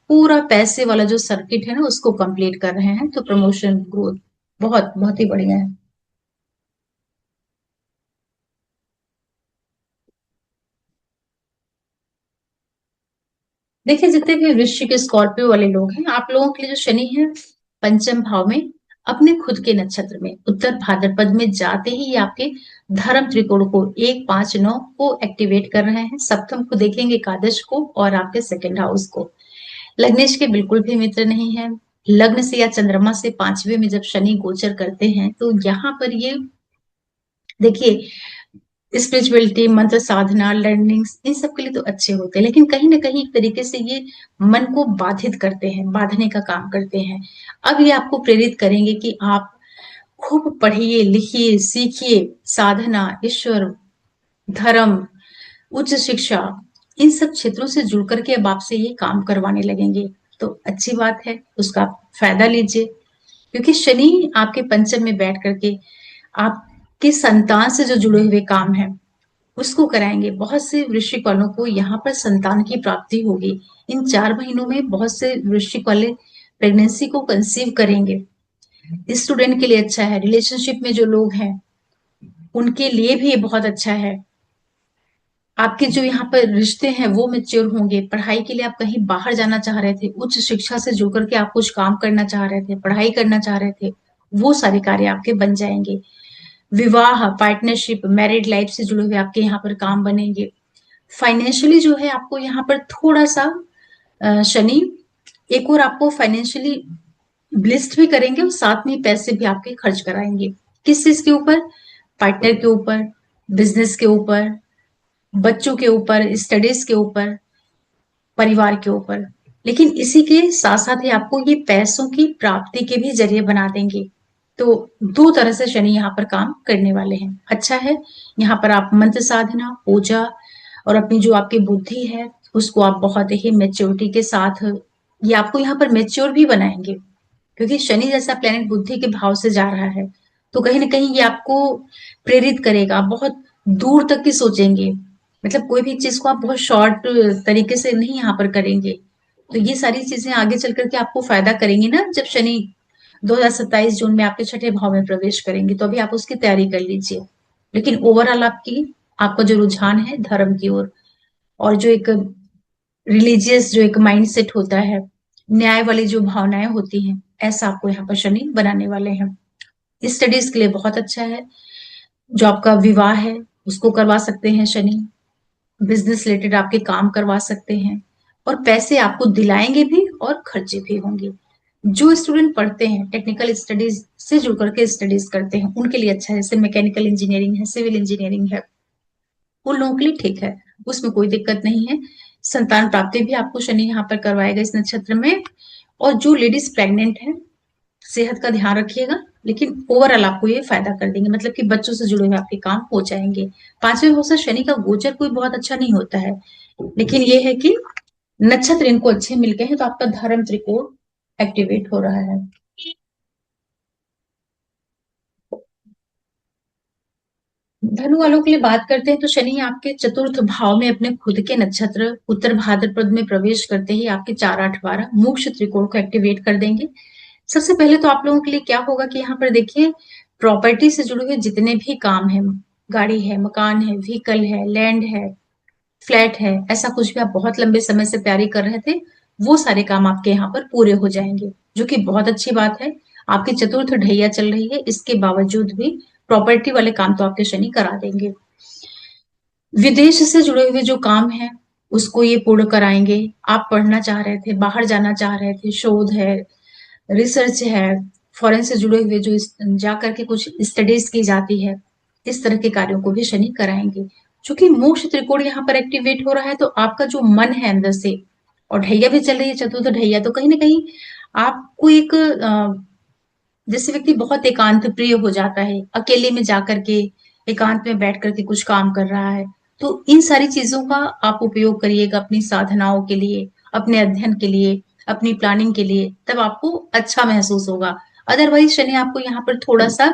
S1: पूरा पैसे वाला जो सर्किट है ना, उसको कंप्लीट कर रहे हैं। तो प्रमोशन, ग्रोथ बहुत बहुत ही बढ़िया है। देखिए, जितने भी वृश्चिक, स्कॉर्पियो वाले लोग हैं, आप लोगों के लिए जो शनि है पंचम भाव में, अपने खुद के नक्षत्र में उत्तर भाद्रपद में जाते ही आपके धर्म त्रिकोण को 1, 5, 9 को एक्टिवेट कर रहे हैं। सप्तम को देखेंगे, एकादश को, और आपके सेकंड हाउस को। लग्नेश के बिल्कुल भी मित्र नहीं है। लग्न से या चंद्रमा से पांचवे में जब शनि गोचर करते हैं, तो यहाँ पर ये देखिए, स्पिरिचुअलिटी, मंत्र साधना, लर्निंग्स, इन सब के लिए तो अच्छे होते हैं, लेकिन कहीं ना कहीं एक तरीके से ये मन को बाधित करते हैं, बांधने का काम करते हैं। अब ये आपको प्रेरित करेंगे कि आप खूब पढ़िए, लिखिए, सीखिए, साधना, ईश्वर, धर्म, उच्च शिक्षा, इन सब क्षेत्रों से जुड़ करके अब आपसे ये काम करवाने लगेंगे। तो अच्छी बात है, उसका फायदा लीजिए। क्योंकि शनि आपके पंचम में बैठ करके आपके संतान से जो जुड़े हुए काम है उसको कराएंगे। बहुत से वृश्चिक वालों को यहाँ पर संतान की प्राप्ति होगी। इन 4 महीनों में बहुत से वृश्चिक वाले प्रेगनेंसी को कंसीव करेंगे। स्टूडेंट के लिए अच्छा है, रिलेशनशिप में जो लोग हैं उनके लिए भी ये बहुत अच्छा है। आपके जो यहाँ पर रिश्ते हैं वो मैच्योर होंगे। पढ़ाई के लिए आप कहीं बाहर जाना चाह रहे थे, उच्च शिक्षा से जुड़ करके आप कुछ काम करना चाह रहे थे, पढ़ाई करना चाह रहे थे, वो सारे कार्य आपके बन जाएंगे। विवाह, पार्टनरशिप, मैरिड लाइफ से जुड़े हुए आपके यहाँ पर काम बनेंगे। फाइनेंशियली जो है आपको यहाँ पर थोड़ा सा शनि एक और आपको फाइनेंशियली ब्लिस्ट भी करेंगे और साथ में पैसे भी आपके खर्च कराएंगे। किस चीज के ऊपर? पार्टनर के ऊपर, बिजनेस के ऊपर, बच्चों के ऊपर, स्टडीज के ऊपर, परिवार के ऊपर। लेकिन इसी के साथ साथ ही आपको ये पैसों की प्राप्ति के भी जरिए बना देंगे। तो दो तरह से शनि यहाँ पर काम करने वाले हैं। अच्छा है, यहाँ पर आप मंत्र साधना, पूजा और अपनी जो आपकी बुद्धि है उसको आप बहुत ही मेच्योरिटी के साथ, ये आपको यहाँ पर मेच्योर भी बनाएंगे। क्योंकि शनि जैसा प्लेनेट बुद्धि के भाव से जा रहा है, तो कहीं ना कहीं ये आपको प्रेरित करेगा, बहुत दूर तक की सोचेंगे। मतलब कोई भी चीज को आप बहुत शॉर्ट तरीके से नहीं यहाँ पर करेंगे। तो ये सारी चीजें आगे चल करके आपको फायदा करेंगी ना, जब शनि 2027 जून में आपके छठे भाव में प्रवेश करेंगे, तो अभी आप उसकी तैयारी कर लीजिए। लेकिन ओवरऑल आपका जो रुझान है धर्म की ओर, और जो एक रिलीजियस जो एक माइंडसेट होता है, न्याय वाली जो भावनाएं होती हैं, ऐसा आपको यहाँ पर शनि बनाने वाले हैं। स्टडीज के लिए बहुत अच्छा है। जो आपका विवाह है उसको करवा सकते हैं शनि, बिजनेस रिलेटेड आपके काम करवा सकते हैं, और पैसे आपको दिलाएंगे भी और खर्चे भी होंगे। जो स्टूडेंट पढ़ते हैं, टेक्निकल स्टडीज से जुड़ करके स्टडीज करते हैं, उनके लिए अच्छा है। जैसे मैकेनिकल इंजीनियरिंग है, सिविल इंजीनियरिंग है, उन लोगों के लिए ठीक है, उसमें कोई दिक्कत नहीं है। संतान प्राप्ति भी आपको शनि यहाँ पर करवाएगा इस नक्षत्र में। और जो लेडीज प्रेग्नेंट है, सेहत का ध्यान रखिएगा, लेकिन ओवरऑल आपको ये फायदा कर देंगे, मतलब कि बच्चों से जुड़े हुए आपके काम हो जाएंगे। पांचवें भाव से शनि का गोचर कोई बहुत अच्छा नहीं होता है, लेकिन ये है कि नक्षत्र इनको अच्छे मिल गए हैं, तो आपका धर्म त्रिकोण एक्टिवेट हो रहा है। धनु वालों के लिए बात करते हैं, तो शनि आपके चतुर्थ भाव में अपने खुद के नक्षत्र उत्तर भाद्रपद में प्रवेश करते ही आपके 4, 8, 12 मोक्ष त्रिकोण को एक्टिवेट कर देंगे। सबसे पहले तो आप लोगों के लिए क्या होगा कि यहाँ पर देखिए, प्रॉपर्टी से जुड़े हुए जितने भी काम है, गाड़ी है, मकान है, व्हीकल है, लैंड है, फ्लैट है, ऐसा कुछ भी आप बहुत लंबे समय से तैयारी कर रहे थे, वो सारे काम आपके यहाँ पर पूरे हो जाएंगे, जो कि बहुत अच्छी बात है। आपकी चतुर्थ ढैया चल रही है, इसके बावजूद भी प्रॉपर्टी वाले काम तो आपके शनि करा देंगे। विदेश से जुड़े हुए जो काम है उसको ये पूर्ण कराएंगे। आप पढ़ना चाह रहे थे, बाहर जाना चाह रहे थे, शोध है, रिसर्च है, फॉरेन से जुड़े हुए जो जा करके कुछ स्टडीज की जाती है, इस तरह के कार्यों को भी शनि कराएंगे। चूंकि मोक्ष त्रिकोण यहाँ पर एक्टिवेट हो रहा है, तो आपका जो मन है अंदर से, और ढैया भी चल रही है, चतुर्थ ढैया, तो कहीं ना कहीं आपको एक जैसे व्यक्ति बहुत एकांत प्रिय हो जाता है, अकेले में जाकर के एकांत में बैठ करके कुछ काम कर रहा है, तो इन सारी चीजों का आप उपयोग करिएगा अपनी साधनाओं के लिए, अपने अध्ययन के लिए, अपनी प्लानिंग के लिए, तब आपको अच्छा महसूस होगा। अदरवाइज शनि आपको यहाँ पर थोड़ा सा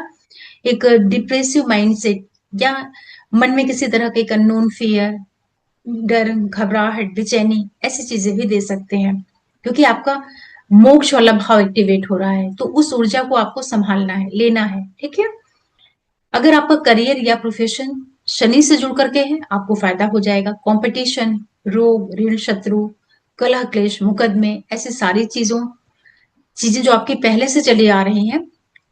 S1: एक डिप्रेसिव माइंडसेट, या मन में किसी तरह के एक अननोन फियर, डर, घबराहट, बेचैनी, ऐसी चीजें भी दे सकते हैं, क्योंकि आपका मोक्ष वाला भाव एक्टिवेट हो रहा है, तो उस ऊर्जा को आपको संभालना है, लेना है, ठीक है। अगर आपका करियर या प्रोफेशन शनि से जुड़ करके है, आपको फायदा हो जाएगा। कंपटीशन, रोग, ऋण, शत्रु, कलह, क्लेश, मुकदमे, ऐसी सारी चीजें जो आपकी पहले से चली आ रही हैं,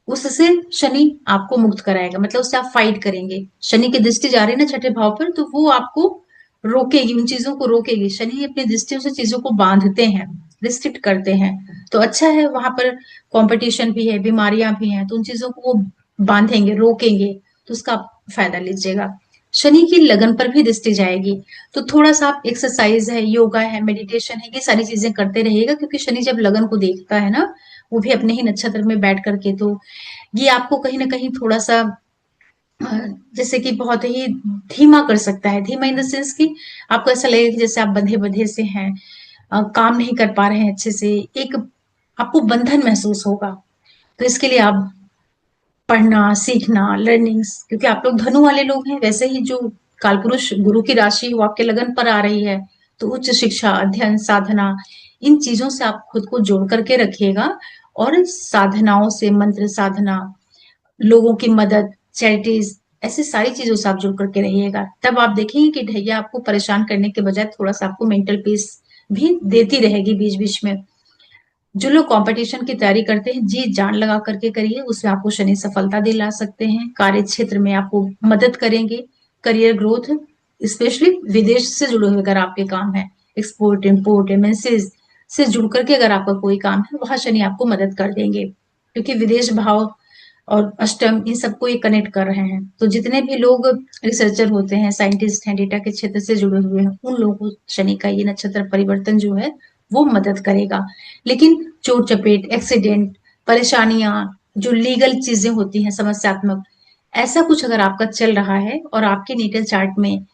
S1: उससे शनि आपको मुक्त कराएगा, मतलब उससे आप फाइट करेंगे। शनि की दृष्टि जा रही है ना छठे भाव पर, तो वो आपको रोकेगी, उन चीजों को रोकेगी। शनि अपनी दृष्टियों से चीजों को बांधते हैं, रिस्ट्रिक्ट करते हैं, तो अच्छा है, वहां पर कंपटीशन भी है, बीमारियां भी हैं, तो उन चीजों को वो बांधेंगे, रोकेंगे, तो उसका आप फायदा लीजिएगा। शनि की लगन पर भी दृष्टि जाएगी, तो थोड़ा सा आप एक्सरसाइज है, योगा है, मेडिटेशन है, ये सारी चीजें करते रहिएगा, क्योंकि शनि जब लगन को देखता है ना, वो भी अपने ही नक्षत्र में बैठ करके, तो ये आपको कहीं ना कहीं थोड़ा सा अ, जैसे कि बहुत ही धीमा कर सकता है। धीमा इन द सेंस कि आपको ऐसा लगेगा कि जैसे आप बंधे बंधे से हैं, काम नहीं कर पा रहे हैं अच्छे से, एक आपको बंधन महसूस होगा। तो इसके लिए आप पढ़ना, सीखना, लर्निंग्स, क्योंकि आप लोग धनु वाले लोग हैं, वैसे ही जो कालपुरुष गुरु की राशि वो आपके लगन पर आ रही है, तो उच्च शिक्षा, अध्ययन, साधना, इन चीजों से आप खुद को जोड़ करके रखिएगा। और साधनाओं से, मंत्र साधना, लोगों की मदद, चैरिटीज, ऐसी सारी चीजों से आप जुड़ करके रहिएगा। तब आप देखेंगे कि ढैया आपको परेशान करने के बजाय थोड़ा सा आपको मेंटल पीस भी देती रहेगी बीच बीच में। जो लोग कंपटीशन की तैयारी करते हैं, जी जान लगा करके करिए, उसमें आपको शनि सफलता दिला सकते हैं। कार्य क्षेत्र में आपको मदद करेंगे, करियर ग्रोथ, स्पेशली विदेश से जुड़े हुए अगर आपके काम है, एक्सपोर्ट इम्पोर्ट एमएनसी से जुड़ करके अगर आपका कोई काम है, वहां शनि आपको मदद कर देंगे, क्योंकि विदेश भाव और अष्टम इन सबको ये कनेक्ट कर रहे हैं। तो जितने भी लोग रिसर्चर होते हैं, साइंटिस्ट हैं, डेटा के क्षेत्र से जुड़े हुए हैं, उन लोगों को शनि का ये नक्षत्र परिवर्तन जो है वो मदद करेगा। लेकिन चोट चपेट, एक्सीडेंट, परेशानियां, जो लीगल चीजें होती हैं समस्यात्मक, ऐसा कुछ अगर आपका चल रहा है और आपके नेटल चार्ट में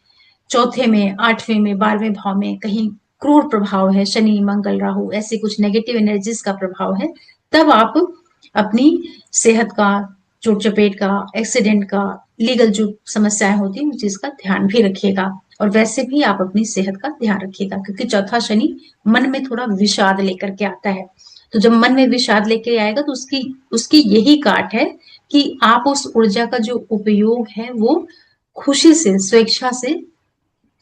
S1: चौथे में, आठवें में, 12वें भाव में कहीं क्रूर प्रभाव है, शनि मंगल राहु ऐसे कुछ नेगेटिव एनर्जीज का प्रभाव है, तब आप अपनी सेहत का, चोट चपेट का, एक्सीडेंट का, लीगल जो समस्याएं होती है उस चीज का ध्यान भी रखिएगा। और वैसे भी आप अपनी सेहत का ध्यान रखिएगा, क्योंकि चौथा शनि मन में थोड़ा विषाद लेकर के आता है। तो जब मन में विषाद लेके आएगा तो उसकी उसकी यही काट है कि आप उस ऊर्जा का जो उपयोग है वो खुशी से, स्वेच्छा से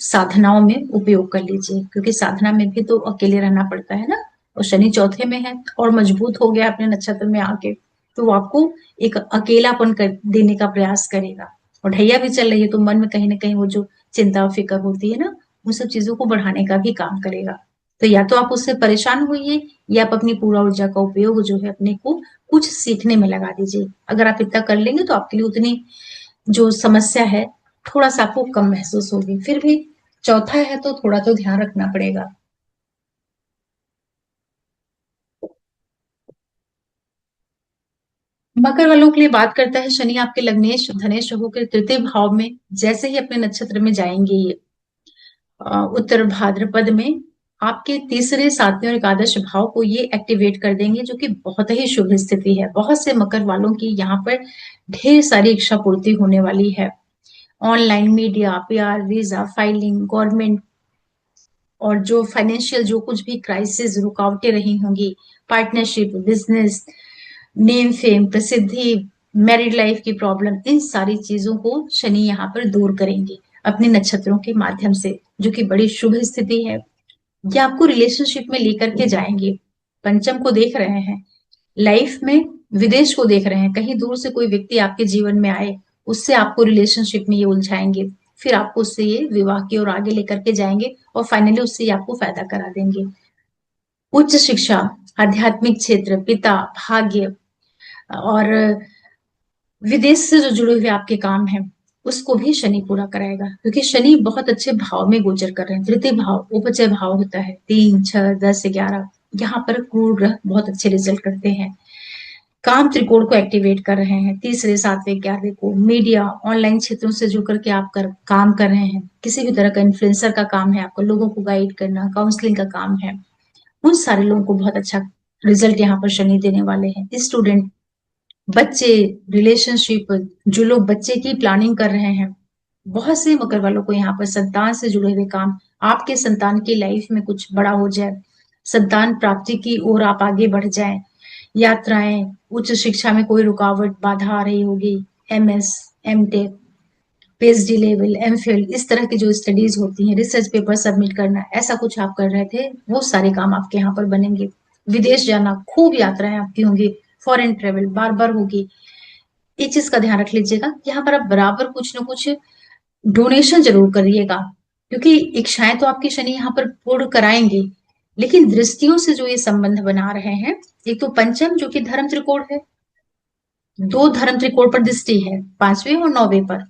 S1: साधनाओं में उपयोग कर लीजिए, क्योंकि साधना में भी तो अकेले रहना पड़ता है ना। और शनि चौथे में है और मजबूत हो गया अपने नक्षत्र में आके, तो वो आपको एक अकेलापन कर देने का प्रयास करेगा। और ढैया भी चल रही है तो मन में कहीं ना कहीं वो जो चिंता और फिक्र होती है ना, उन सब चीजों को बढ़ाने का भी काम करेगा। तो या तो आप उससे परेशान होइए, या आप अपनी पूरा ऊर्जा का उपयोग जो है अपने को कुछ सीखने में लगा दीजिए। अगर आप इतना कर लेंगे तो आपके लिए उतनी जो समस्या है थोड़ा सा आपको कम महसूस होगी। फिर भी चौथा है तो थोड़ा तो ध्यान रखना पड़ेगा। मकर वालों के लिए बात करता है शनि आपके लग्नेश धनेश होकर तृतीय भाव में जैसे ही अपने नक्षत्र में जाएंगे, ये उत्तर भाद्रपद में आपके तीसरे, सातवें और एकादश भाव को ये एक्टिवेट कर देंगे, जो कि बहुत ही शुभ स्थिति है। बहुत से मकर वालों की यहाँ पर ढेर सारी इच्छा पूर्ति होने वाली है। Online media, PR, visa, filing, government, और जो फाइनेंशियल जो कुछ भी क्राइसिस, रुकावटें रही होंगी, पार्टनरशिप, बिजनेस, नेम फेम, प्रसिद्धि, मैरिड लाइफ की प्रॉब्लम, इन सारी चीजों को शनि यहाँ पर दूर करेंगे अपने नक्षत्रों के माध्यम से, जो कि बड़ी शुभ स्थिति है। ये आपको रिलेशनशिप में लेकर के जाएंगे। पंचम को देख रहे हैं, लाइफ में विदेश को देख रहे हैं, कहीं दूर से कोई व्यक्ति आपके जीवन में आए, उससे आपको रिलेशनशिप में ये उलझाएंगे, फिर आपको उससे ये विवाह की ओर आगे लेकर के जाएंगे और फाइनली उससे ये आपको फायदा करा देंगे। उच्च शिक्षा, आध्यात्मिक क्षेत्र, पिता, भाग्य और विदेश से जो जुड़े हुए आपके काम हैं, उसको भी शनि पूरा कराएगा, क्योंकि शनि बहुत अच्छे भाव में गोचर कर रहे हैं। तृतीय भाव उपचय भाव होता है, 3, 6, 10, 11, यहाँ पर क्रूर ग्रह बहुत अच्छे रिजल्ट करते हैं। काम त्रिकोण को एक्टिवेट कर रहे हैं, तीसरे, सातवें, 11वें को। मीडिया, ऑनलाइन क्षेत्रों से जुड़ करके आप काम कर रहे हैं, किसी भी तरह का इन्फ्लुएंसर का काम है आपको, लोगों को गाइड करना, काउंसलिंग का काम है, उन सारे लोगों को बहुत अच्छा रिजल्ट यहाँ पर शनि देने वाले हैं। स्टूडेंट, बच्चे, रिलेशनशिप, जो लोग बच्चे की प्लानिंग कर रहे हैं, बहुत से मकर वालों को यहाँ पर संतान से जुड़े हुए काम, आपके संतान की लाइफ में कुछ बड़ा हो जाए, संतान प्राप्ति की ओर आप आगे बढ़ जाएं, यात्राएं, उच्च शिक्षा में कोई रुकावट बाधा आ रही होगी, MS, MTech, PhD level, MPhil, इस तरह की जो स्टडीज होती हैं, रिसर्च पेपर सबमिट करना, ऐसा कुछ आप कर रहे थे, वो सारे काम आपके यहाँ पर बनेंगे। विदेश जाना, खूब यात्राएं आपकी होंगी, फॉरेन ट्रेवल बार बार होगी। एक चीज का ध्यान रख लीजिएगा, यहाँ पर आप बराबर कुछ ना कुछ डोनेशन जरूर करिएगा, क्योंकि इच्छाएं तो आपकी शनि यहाँ पर पूर्ण कराएंगे, लेकिन दृष्टियों से जो ये संबंध बना रहे हैं, एक तो पंचम जो कि धर्म त्रिकोण है, दो धर्म त्रिकोण पर दृष्टि है, 5वें और 9वें पर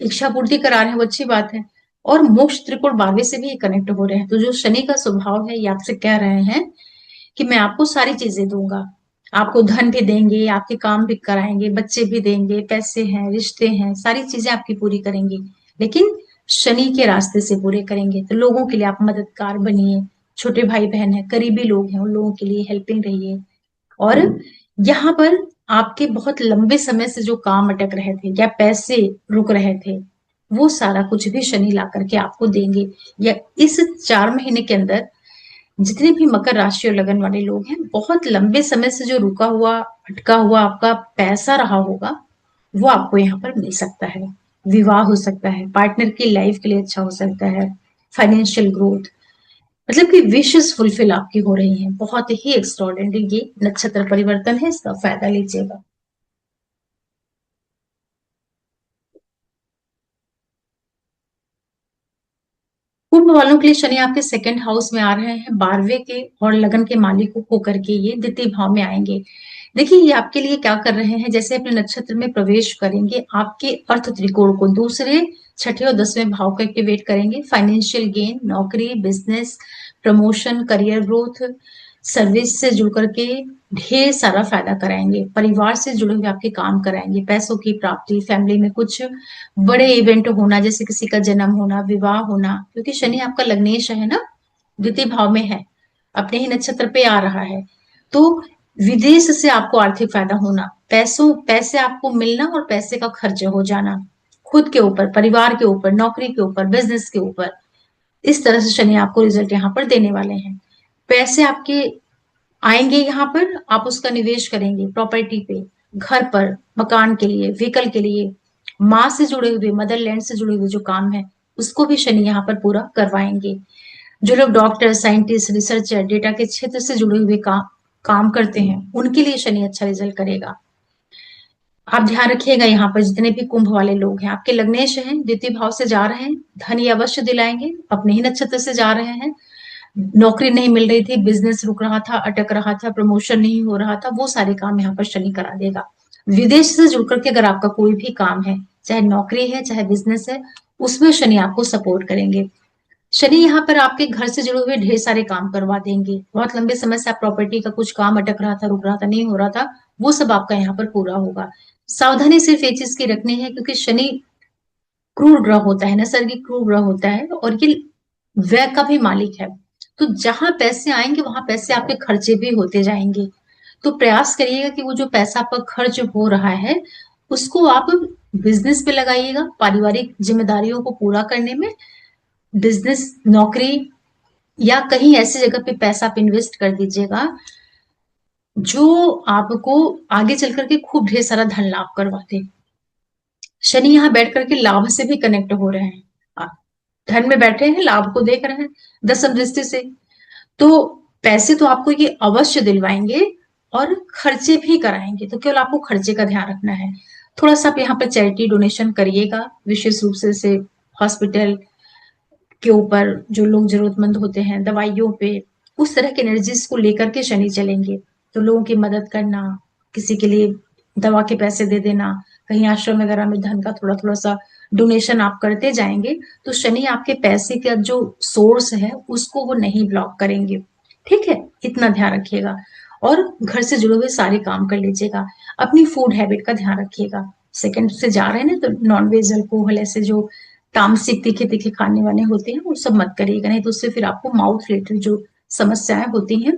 S1: इच्छा पूर्ति करा रहे हैं, वो अच्छी बात है। और मोक्ष त्रिकोण 12वें से भी कनेक्ट हो रहे हैं, तो जो शनि का स्वभाव है, ये आपसे कह रहे हैं कि मैं आपको सारी चीजें दूंगा, आपको धन भी देंगे, आपके काम भी कराएंगे, बच्चे भी देंगे, पैसे हैं, रिश्ते हैं, सारी चीजें आपकी पूरी करेंगे, लेकिन शनि के रास्ते से पूरे करेंगे। तो लोगों के लिए आप मददगार बनिए, छोटे भाई बहन है, करीबी लोग हैं, उन लोगों के लिए हेल्पिंग रहिए। और यहाँ पर आपके बहुत लंबे समय से जो काम अटक रहे थे या पैसे रुक रहे थे, वो सारा कुछ भी शनि ला करके आपको देंगे। या इस 4 महीने के अंदर जितने भी मकर राशि और लगन वाले लोग हैं, बहुत लंबे समय से जो रुका हुआ, अटका हुआ आपका पैसा रहा होगा, वो आपको यहाँ पर मिल सकता है। विवाह हो सकता है, पार्टनर की लाइफ के लिए अच्छा हो सकता है, फाइनेंशियल ग्रोथ, मतलब कि विशेष फुलफिल आपकी हो रही हैं। बहुत ही एक्स्ट्रॉर्डिनरी ये नक्षत्र परिवर्तन है, इसका फायदा लीजिएगा। कुंभ वालों के लिए शनि आपके सेकंड हाउस में आ रहे हैं, 12वें के और लगन के मालिक होकर के ये द्वितीय भाव में आएंगे। देखिए ये आपके लिए क्या कर रहे हैं, जैसे अपने नक्षत्र में प्रवेश करेंगे, आपके अर्थ त्रिकोण को दूसरे, छठे और 10वें भाव को एक्टिवेट करेंगे। फाइनेंशियल गेन, नौकरी, business, promotion, career growth, service से जुड़ करके ढेर सारा फायदा कराएंगे। परिवार से जुड़े हुए आपके काम कराएंगे, पैसों की प्राप्ति, फैमिली में कुछ बड़े इवेंट होना, जैसे किसी का जन्म होना, विवाह होना, क्योंकि शनि आपका लग्नेश है ना, द्वितीय भाव में है, अपने ही नक्षत्र पे आ रहा है। तो विदेश से आपको आर्थिक फायदा होना, पैसे आपको मिलना और पैसे का खर्च हो जाना, खुद के ऊपर, परिवार के ऊपर, नौकरी के ऊपर, बिजनेस के ऊपर, इस तरह से शनि आपको रिजल्ट यहाँ पर देने वाले हैं। पैसे आपके आएंगे, यहाँ पर आप उसका निवेश करेंगे प्रॉपर्टी पे, घर पर, मकान के लिए, व्हीकल के लिए, माँ से जुड़े हुए, मदरलैंड से जुड़े हुए जो काम है, उसको भी शनि यहाँ पर पूरा करवाएंगे। जो लोग डॉक्टर, साइंटिस्ट, रिसर्चर, डेटा के क्षेत्र से जुड़े हुए काम करते हैं, उनके लिए शनि अच्छा रिजल्ट करेगा। आप ध्यान रखिएगा, यहाँ पर जितने भी कुंभ वाले लोग हैं, आपके लग्नेश हैं, द्वितीय भाव से जा रहे हैं, धन ये अवश्य दिलाएंगे, अपने ही नक्षत्र से जा रहे हैं। नौकरी नहीं मिल रही थी, बिजनेस रुक रहा था, अटक रहा था, प्रमोशन नहीं हो रहा था, वो सारे काम यहाँ पर शनि करा देगा। विदेश से जुड़ करके अगर आपका कोई भी काम है, चाहे नौकरी है, चाहे बिजनेस है, उसमें शनि आपको सपोर्ट करेंगे। शनि यहाँ पर आपके घर से जुड़े हुए ढेर सारे काम करवा देंगे। बहुत लंबे समय से आप प्रॉपर्टी का कुछ काम अटक रहा था, रुक रहा था, नहीं हो रहा था, वो सब आपका यहाँ पर पूरा होगा। सावधानी सिर्फ ये चीज की रखनी है, क्योंकि शनि क्रूर ग्रह होता है, नैसर्गिक क्रूर ग्रह होता है, और ये व्यय का भी मालिक है। तो जहां पैसे आएंगे वहां पैसे आपके खर्चे भी होते जाएंगे। तो प्रयास करिएगा कि वो जो पैसा आपका खर्च हो रहा है, उसको आप बिजनेस पे लगाइएगा, पारिवारिक जिम्मेदारियों को पूरा करने में, बिजनेस, नौकरी, या कहीं ऐसी जगह पे पैसा आप इन्वेस्ट कर दीजिएगा जो आपको आगे चल करके खूब ढेर सारा धन लाभ करवा दे। शनि यहाँ बैठ करके लाभ से भी कनेक्ट हो रहे हैं, धन में बैठे हैं, लाभ को देख रहे हैं दसम दृष्टि से। तो पैसे तो आपको ये अवश्य दिलवाएंगे और खर्चे भी कराएंगे, तो केवल आपको खर्चे का ध्यान रखना है। थोड़ा सा आप यहाँ पर चैरिटी डोनेशन करिएगा, विशेष रूप से हॉस्पिटल के ऊपर, जो लोग जरूरतमंद होते हैं, दवाइयों पे, उस तरह की एनर्जीज को लेकर के शनि चलेंगे। तो लोगों की मदद करना, किसी के लिए दवा के पैसे दे देना, कहीं आश्रम वगैरह में धन का थोड़ा थोड़ा सा डोनेशन आप करते जाएंगे, तो शनि आपके पैसे का जो सोर्स है उसको वो नहीं ब्लॉक करेंगे। ठीक है, इतना ध्यान रखिएगा। और घर से जुड़े हुए सारे काम कर लीजिएगा। अपनी फूड हैबिट का ध्यान रखिएगा। सेकंड से जा रहे हैं ना, तो नॉनवेज, अल्कोहल, ऐसे जो तामसिक तीखे तीखे खाने वाने होते हैं, वो सब मत करिएगा, नहीं तो उससे फिर आपको माउथ रिलेटेड जो समस्याएं होती हैं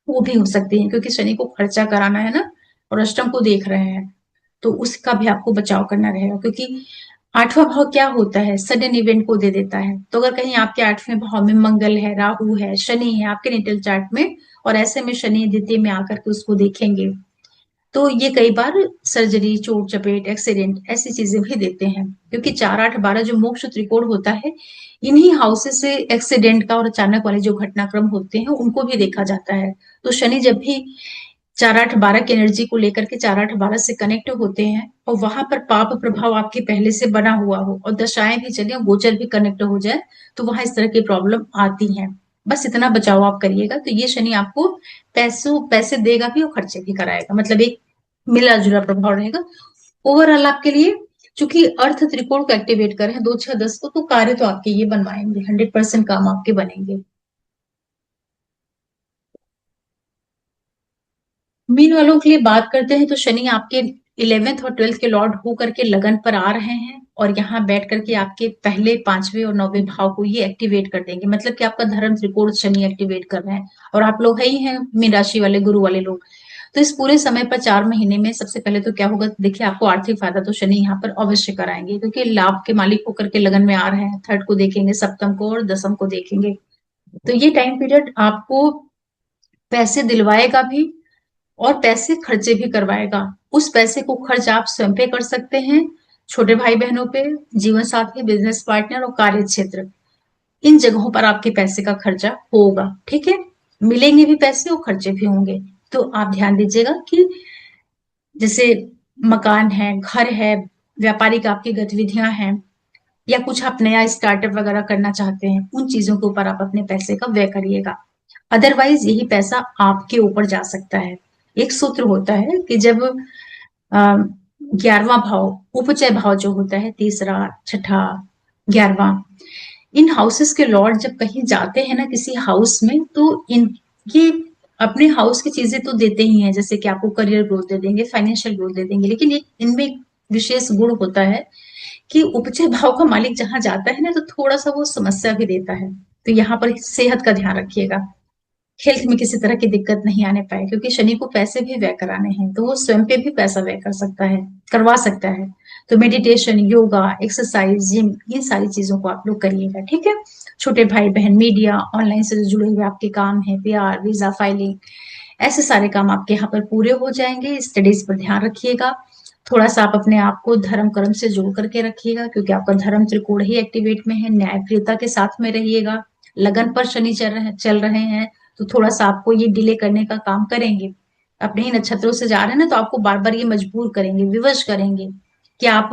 S1: वो भी हो सकती हैं, क्योंकि शनि को खर्चा कराना है ना, और अष्टम को देख रहे हैं, तो उसका भी आपको बचाव करना रहेगा। क्योंकि आठवां भाव क्या होता है, सडन इवेंट को दे देता है। तो अगर कहीं आपके आठवें भाव में मंगल है, राहु है, शनि है आपके नेटल चार्ट में, और ऐसे में शनि द्वितीय में आकर के उसको देखेंगे, तो ये कई बार सर्जरी, चोट चपेट, एक्सीडेंट, ऐसी चीजें भी देते हैं। क्योंकि 4 8 12 जो मोक्ष त्रिकोण होता है, इन्हीं हाउसेस से एक्सीडेंट का और अचानक वाले जो घटनाक्रम होते हैं उनको भी देखा जाता है। तो शनि जब भी 4 8 12 की एनर्जी को लेकर के 4 8 12 से कनेक्ट होते हैं, और वहां पर पाप प्रभाव आपके पहले से बना हुआ हो, और दशाएं भी चले और गोचर भी कनेक्ट हो जाए, तो वहां इस तरह की प्रॉब्लम आती है। बस इतना बचाव आप करिएगा, तो ये शनि आपको पैसे देगा भी और खर्चे भी कराएगा, मतलब एक मिला जुला प्रभाव रहेगा ओवरऑल आपके लिए। चूंकि अर्थ त्रिकोण को एक्टिवेट कर रहे हैं 2 6 10 को, तो कार्य तो आपके ये बनवाएंगे, 100% काम आपके बनेंगे। मीन वालों के लिए बात करते हैं, तो शनि आपके 11th और 12th के लॉर्ड होकर के लगन पर आ रहे हैं, और यहाँ बैठ करके आपके पहले, 5वें और 9वें भाव को ये एक्टिवेट कर देंगे, मतलब कि आपका धर्म त्रिकोण शनि एक्टिवेट कर रहे हैं। और आप लोग है ही हैं मीन राशि वाले, गुरु वाले लोग। तो इस पूरे समय पर 4 महीने में सबसे पहले तो क्या होगा, देखिए आपको आर्थिक फायदा तो शनि यहाँ पर अवश्य कराएंगे, क्योंकि लाभ के मालिक होकर के लगन में आ रहे हैं, थर्ड को देखेंगे, सप्तम को और दसम को देखेंगे। तो ये टाइम पीरियड आपको पैसे दिलवाएगा भी और पैसे खर्चे भी करवाएगा। उस पैसे को खर्च आप स्वयं पे कर सकते हैं, छोटे भाई बहनों पे, जीवन साथी, बिजनेस पार्टनर और कार्य क्षेत्र, इन जगहों पर आपके पैसे का खर्चा होगा। ठीक है, मिलेंगे भी पैसे और खर्चे भी होंगे। तो आप ध्यान दीजिएगा कि जैसे मकान है, घर है, व्यापारिक आपकी गतिविधियां हैं, या कुछ आप नया स्टार्टअप वगैरह करना चाहते हैं, उन चीजों के ऊपर आप अपने पैसे का व्यय करिएगा। अदरवाइज यही पैसा आपके ऊपर जा सकता है। एक सूत्र होता है कि जब 11वां भाव, उपचय भाव जो होता है, तीसरा, छठा, 11वां, इन हाउसेस के लॉर्ड जब कहीं जाते हैं ना किसी हाउस में, तो इनके अपने हाउस की चीजें तो देते ही हैं, जैसे कि आपको करियर ग्रोथ दे देंगे, फाइनेंशियल ग्रोथ दे देंगे, लेकिन एक इनमें एक विशेष गुण होता है कि उपचय भाव का मालिक जहां जाता है ना, तो थोड़ा सा वो समस्या भी देता है। तो यहाँ पर सेहत का ध्यान रखिएगा, हेल्थ में किसी तरह की दिक्कत नहीं आने पाए, क्योंकि शनि को पैसे भी व्यय कराने हैं, तो वो स्वयं पे भी पैसा व्यय कर सकता है, करवा सकता है। तो मेडिटेशन, योगा, एक्सरसाइज, जिम, इन सारी चीजों को आप लोग करिएगा। ठीक है, छोटे भाई बहन, मीडिया, ऑनलाइन से जुड़े हुए आपके काम है, पीआर, वीजा फाइलिंग, ऐसे सारे काम आपके यहाँ पर पूरे हो जाएंगे। स्टडीज पर ध्यान रखिएगा, थोड़ा सा आप अपने आप को धर्म कर्म से जोड़ करके रखिएगा, क्योंकि आपका धर्म त्रिकोण ही एक्टिवेट में है। न्यायप्रियता के साथ में रहिएगा। लगन पर शनि चल रहे हैं, तो थोड़ा सा आपको ये डिले करने का काम करेंगे। अपने ही नक्षत्रों से जा रहे हैं ना, तो आपको बार बार ये मजबूर करेंगे, विवश करेंगे कि आप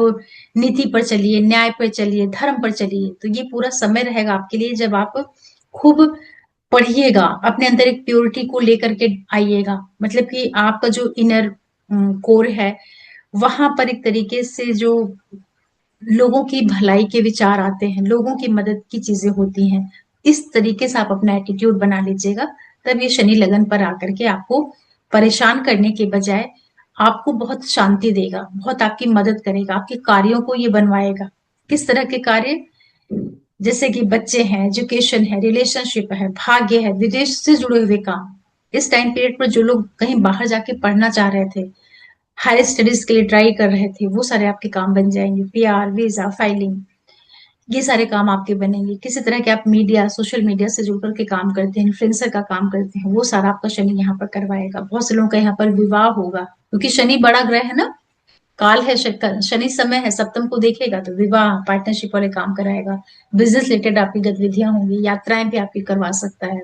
S1: नीति पर चलिए, न्याय पर चलिए, धर्म पर चलिए। तो ये पूरा समय रहेगा आपके लिए जब आप खूब पढ़िएगा, अपने अंदर एक प्योरिटी को लेकर के आइएगा। मतलब कि आपका जो इनर कोर है, वहां पर एक तरीके से जो लोगों की भलाई के विचार आते हैं, लोगों की मदद की चीजें होती हैं, इस तरीके से आप अपना एटीट्यूड बना लीजिएगा। तब ये शनि लगन पर आकर के आपको परेशान करने के बजाय आपको बहुत शांति देगा, बहुत आपकी मदद करेगा, आपके कार्यों को ये बनवाएगा। किस तरह के कार्य? जैसे कि बच्चे हैं, एजुकेशन है, रिलेशनशिप है, भाग्य है, विदेश से जुड़े हुए काम। इस टाइम पीरियड पर जो लोग कहीं बाहर जाके पढ़ना चाह रहे थे, हायर स्टडीज के लिए ट्राई कर रहे थे, वो सारे आपके काम बन जाएंगे। पीआर, वीजा, फाइलिंग, ये सारे काम आपके बनेंगे। किसी तरह के आप मीडिया, सोशल मीडिया से जुड़ करके काम करते हैं, इन्फ्लुएंसर का काम करते हैं, वो सारा आपका शनि यहाँ पर करवाएगा। बहुत से लोगों का यहाँ पर विवाह होगा, क्योंकि शनि बड़ा ग्रह है ना, काल है, शनि समय है, सप्तम को देखेगा, तो विवाह, पार्टनरशिप वाले काम कराएगा। बिजनेस रिलेटेड आपकी गतिविधियां होंगी, यात्राएं भी आपकी करवा सकता है।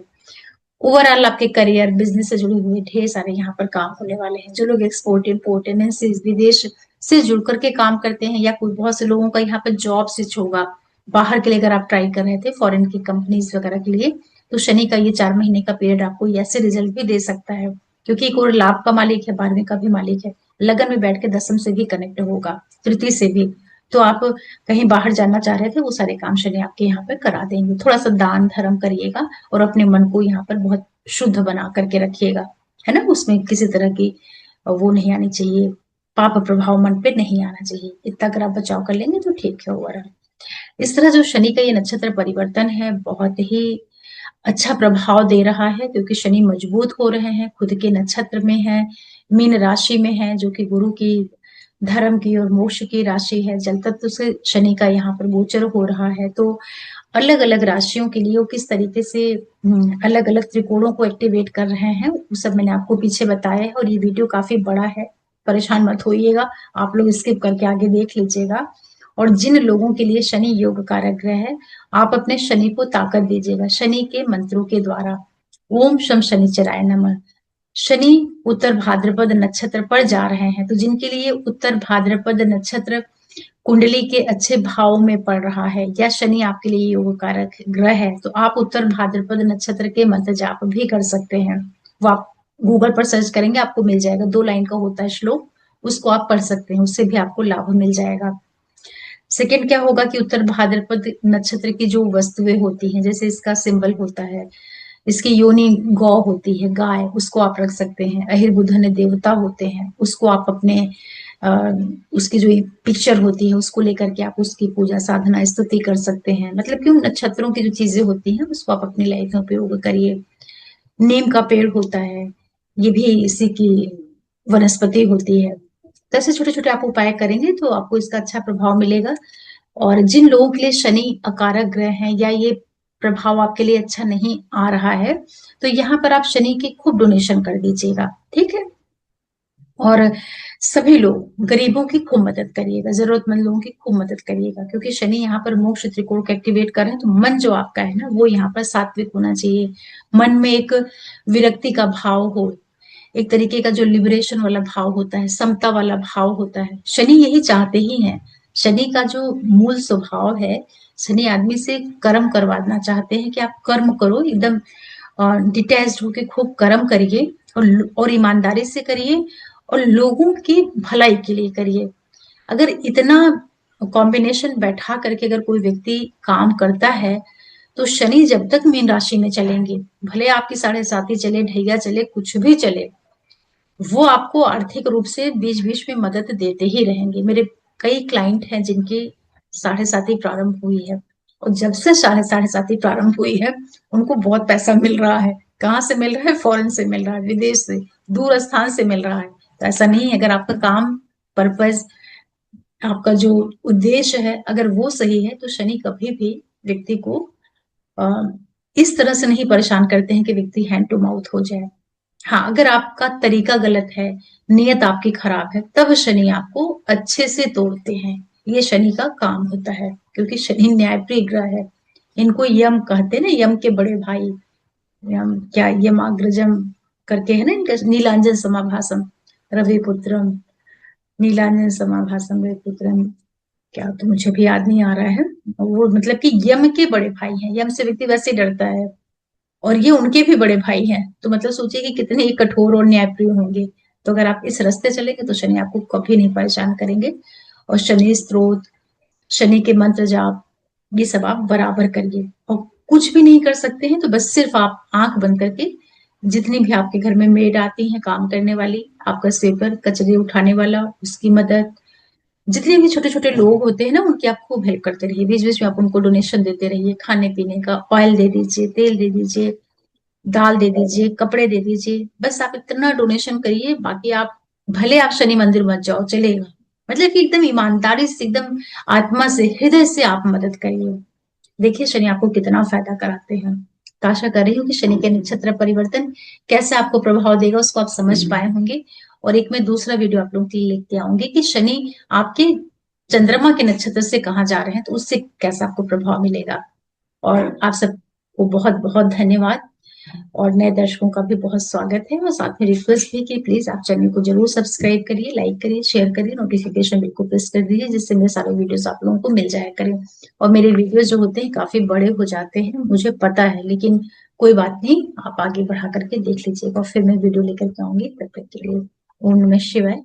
S1: ओवरऑल आपके करियर, बिजनेस से जुड़े हुए ढेर सारे यहाँ पर काम होने वाले हैं। जो लोग एक्सपोर्ट, इम्पोर्ट, एमएनसीज, विदेश से जुड़ करके काम करते हैं, या कोई बहुत से लोगों का यहाँ पर जॉब स्विच होगा, बाहर के लिए अगर आप ट्राई कर रहे थे, फॉरेन की कंपनीज वगैरह के लिए, तो शनि का ये 4 महीने का पीरियड आपको ऐसे रिजल्ट भी दे सकता है, क्योंकि एक और लाभ का मालिक है, 12वें का भी मालिक है, लगन में बैठ के दसम से भी कनेक्ट होगा, तृतीय से भी। तो आप कहीं बाहर जाना चाह रहे थे, वो सारे काम शनि आपके यहाँ पे करा देंगे। थोड़ा सा दान धर्म करिएगा और अपने मन को यहाँ पर बहुत शुद्ध बना करके रखिएगा, है ना। उसमें किसी तरह की वो नहीं आनी चाहिए, पाप प्रभाव मन पे नहीं आना चाहिए। इतना अगर आप बचाव कर लेंगे तो ठीक है। ओवरऑल इस तरह जो शनि का ये नक्षत्र परिवर्तन है, बहुत ही अच्छा प्रभाव दे रहा है, क्योंकि शनि मजबूत हो रहे हैं, खुद के नक्षत्र में है, मीन राशि में है, जो कि गुरु की, धर्म की और मोक्ष की राशि है। जल तत्व से शनि का यहाँ पर गोचर हो रहा है। तो अलग अलग राशियों के लिए वो किस तरीके से अलग अलग त्रिकोणों को एक्टिवेट कर रहे हैं, वो सब मैंने आपको पीछे बताया है। और ये वीडियो काफी बड़ा है, परेशान मत होइएगा, आप लोग स्किप करके आगे देख लीजिएगा। और जिन लोगों के लिए शनि योग कारक ग्रह है, आप अपने शनि को ताकत दीजिएगा शनि के मंत्रों के द्वारा। ओम शम शनिचराय नमः। शनि उत्तर भाद्रपद नक्षत्र पर जा रहे हैं, तो जिनके लिए उत्तर भाद्रपद नक्षत्र कुंडली के अच्छे भाव में पड़ रहा है, या शनि आपके लिए योग कारक ग्रह है, तो आप उत्तर भाद्रपद नक्षत्र के मंत्र जाप भी कर सकते हैं। वो आप गूगल पर सर्च करेंगे, आपको मिल जाएगा, 2 लाइन का होता है श्लोक, उसको आप पढ़ सकते हैं, उससे भी आपको लाभ मिल जाएगा। सेकंड क्या होगा कि उत्तर भाद्रपद नक्षत्र की जो वस्तुएं होती हैं, जैसे इसका सिंबल होता है, इसकी योनि गौ होती है, गाय, उसको आप रख सकते हैं। अहिर बुधन देवता होते हैं, उसको आप अपने उसकी जो पिक्चर होती है उसको लेकर के आप उसकी पूजा साधना स्तुति कर सकते हैं। मतलब कि उन नक्षत्रों की जो चीजें होती हैं उसको आप अपनी लाइफ में उपयोग करिए। नीम का पेड़ होता है, ये भी इसी की वनस्पति होती है। तो ऐसे छोटे छोटे आप उपाय करेंगे तो आपको इसका अच्छा प्रभाव मिलेगा। और जिन लोगों के लिए शनि अकारक ग्रह हैं, या ये प्रभाव आपके लिए अच्छा नहीं आ रहा है, तो यहाँ पर आप शनि की खूब डोनेशन कर दीजिएगा, ठीक है। और सभी लोग गरीबों की खूब मदद करिएगा, जरूरतमंद लोगों की खूब मदद करिएगा, क्योंकि शनि यहाँ पर मोक्ष त्रिकोण को एक्टिवेट कर रहे हैं। तो मन जो आपका है ना, वो यहाँ पर सात्विक होना चाहिए। मन में एक विरक्ति का भाव हो, एक तरीके का जो लिबरेशन वाला भाव होता है, समता वाला भाव होता है, शनि यही चाहते ही हैं। शनि का जो मूल स्वभाव है, शनि आदमी से कर्म करवाना चाहते हैं कि आप कर्म करो, एकदम डिटैच्ड होके खूब कर्म करिए, और ईमानदारी से करिए, और लोगों की भलाई के लिए करिए। अगर इतना कॉम्बिनेशन बैठा करके अगर कोई व्यक्ति काम करता है, तो शनि जब तक मीन राशि में चलेंगे, भले आपकी साढ़े साथी चले, ढैया चले, कुछ भी चले, वो आपको आर्थिक रूप से बीच बीच में मदद देते ही रहेंगे। मेरे कई क्लाइंट हैं जिनकी साढ़े साथी प्रारंभ हुई है, और जब से साढ़े साथी प्रारंभ हुई है, उनको बहुत पैसा मिल रहा है। कहाँ से मिल रहा है? फॉरेन से मिल रहा है, विदेश से, दूर स्थान से मिल रहा है। तो ऐसा नहीं है, अगर आपका काम, पर्पज, आपका जो उद्देश्य है, अगर वो सही है, तो शनि कभी भी व्यक्ति को अ, इस तरह से नहीं परेशान करते हैं कि व्यक्ति हैंड टू माउथ हो जाए। हाँ, अगर आपका तरीका गलत है, नियत आपकी खराब है, तब शनि आपको अच्छे से तोड़ते हैं। ये शनि का काम होता है, क्योंकि शनि न्यायप्रिय ग्रह है। इनको यम कहते हैं ना, यम के बड़े भाई, यम क्या, यमाग्रजम करके है ना इनका, नीलांजन समाभासम रवि पुत्रम, नीलांजन समाभासम रवि पुत्रम, क्या तो मुझे भी याद नहीं आ रहा है। वो मतलब कि यम के बड़े भाई हैं, यम से व्यक्ति वैसे ही डरता है, और ये उनके भी बड़े भाई हैं। तो मतलब सोचिए कि कितने ही कठोर और न्यायप्रिय होंगे। तो अगर आप इस रास्ते चलेंगे, तो शनि आपको कभी नहीं परेशान करेंगे। और शनि स्त्रोत, शनि के मंत्र जाप, ये सब आप बराबर करिए। और कुछ भी नहीं कर सकते हैं, तो बस सिर्फ आप आंख बंद करके, जितनी भी आपके घर में मेड आती हैं काम करने वाली, आपका स्वीपर, कचरे उठाने वाला, उसकी मदद, जितने भी छोटे छोटे लोग होते हैं ना, उनकी आप खूब हेल्प करते रहिए। बीच बीच में आप उनको डोनेशन देते रहिए, खाने पीने का, ऑयल दे दीजिए, तेल दे दीजिए, दाल दे दीजिए, कपड़े दे दीजिए। बस आप इतना डोनेशन करिए, बाकी आप भले आप शनि मंदिर मत जाओ, चलेगा। मतलब कि एकदम ईमानदारी से, एकदम आत्मा से, हृदय से आप मदद करिए। देखिए शनि आपको कितना फायदा कराते हैं। तो आशा कर रही हूँ कि शनि के नक्षत्र परिवर्तन कैसे आपको प्रभाव देगा, उसको आप समझ पाए होंगे। और एक मैं दूसरा वीडियो आप लोगों के लिए लेके आऊंगी कि शनि आपके चंद्रमा के नक्षत्र से कहाँ जा रहे हैं, तो उससे कैसा आपको प्रभाव मिलेगा। और आप सबको बहुत बहुत धन्यवाद, और नए दर्शकों का भी बहुत स्वागत है। और साथ में रिक्वेस्ट भी कि प्लीज आप चैनल को जरूर सब्सक्राइब करिए, लाइक करिए, शेयर करिए, नोटिफिकेशन बिल को प्रेस कर दीजिए, जिससे मेरे सारे वीडियोस आप लोगों को मिल जाया करें। और मेरे वीडियोस जो होते हैं काफी बड़े हो जाते हैं, मुझे पता है, लेकिन कोई बात नहीं, आप आगे बढ़ा करके देख लीजिएगा, और फिर मैं वीडियो लेकर के आऊंगी। तब तक के लिए ओम नमः शिवाय।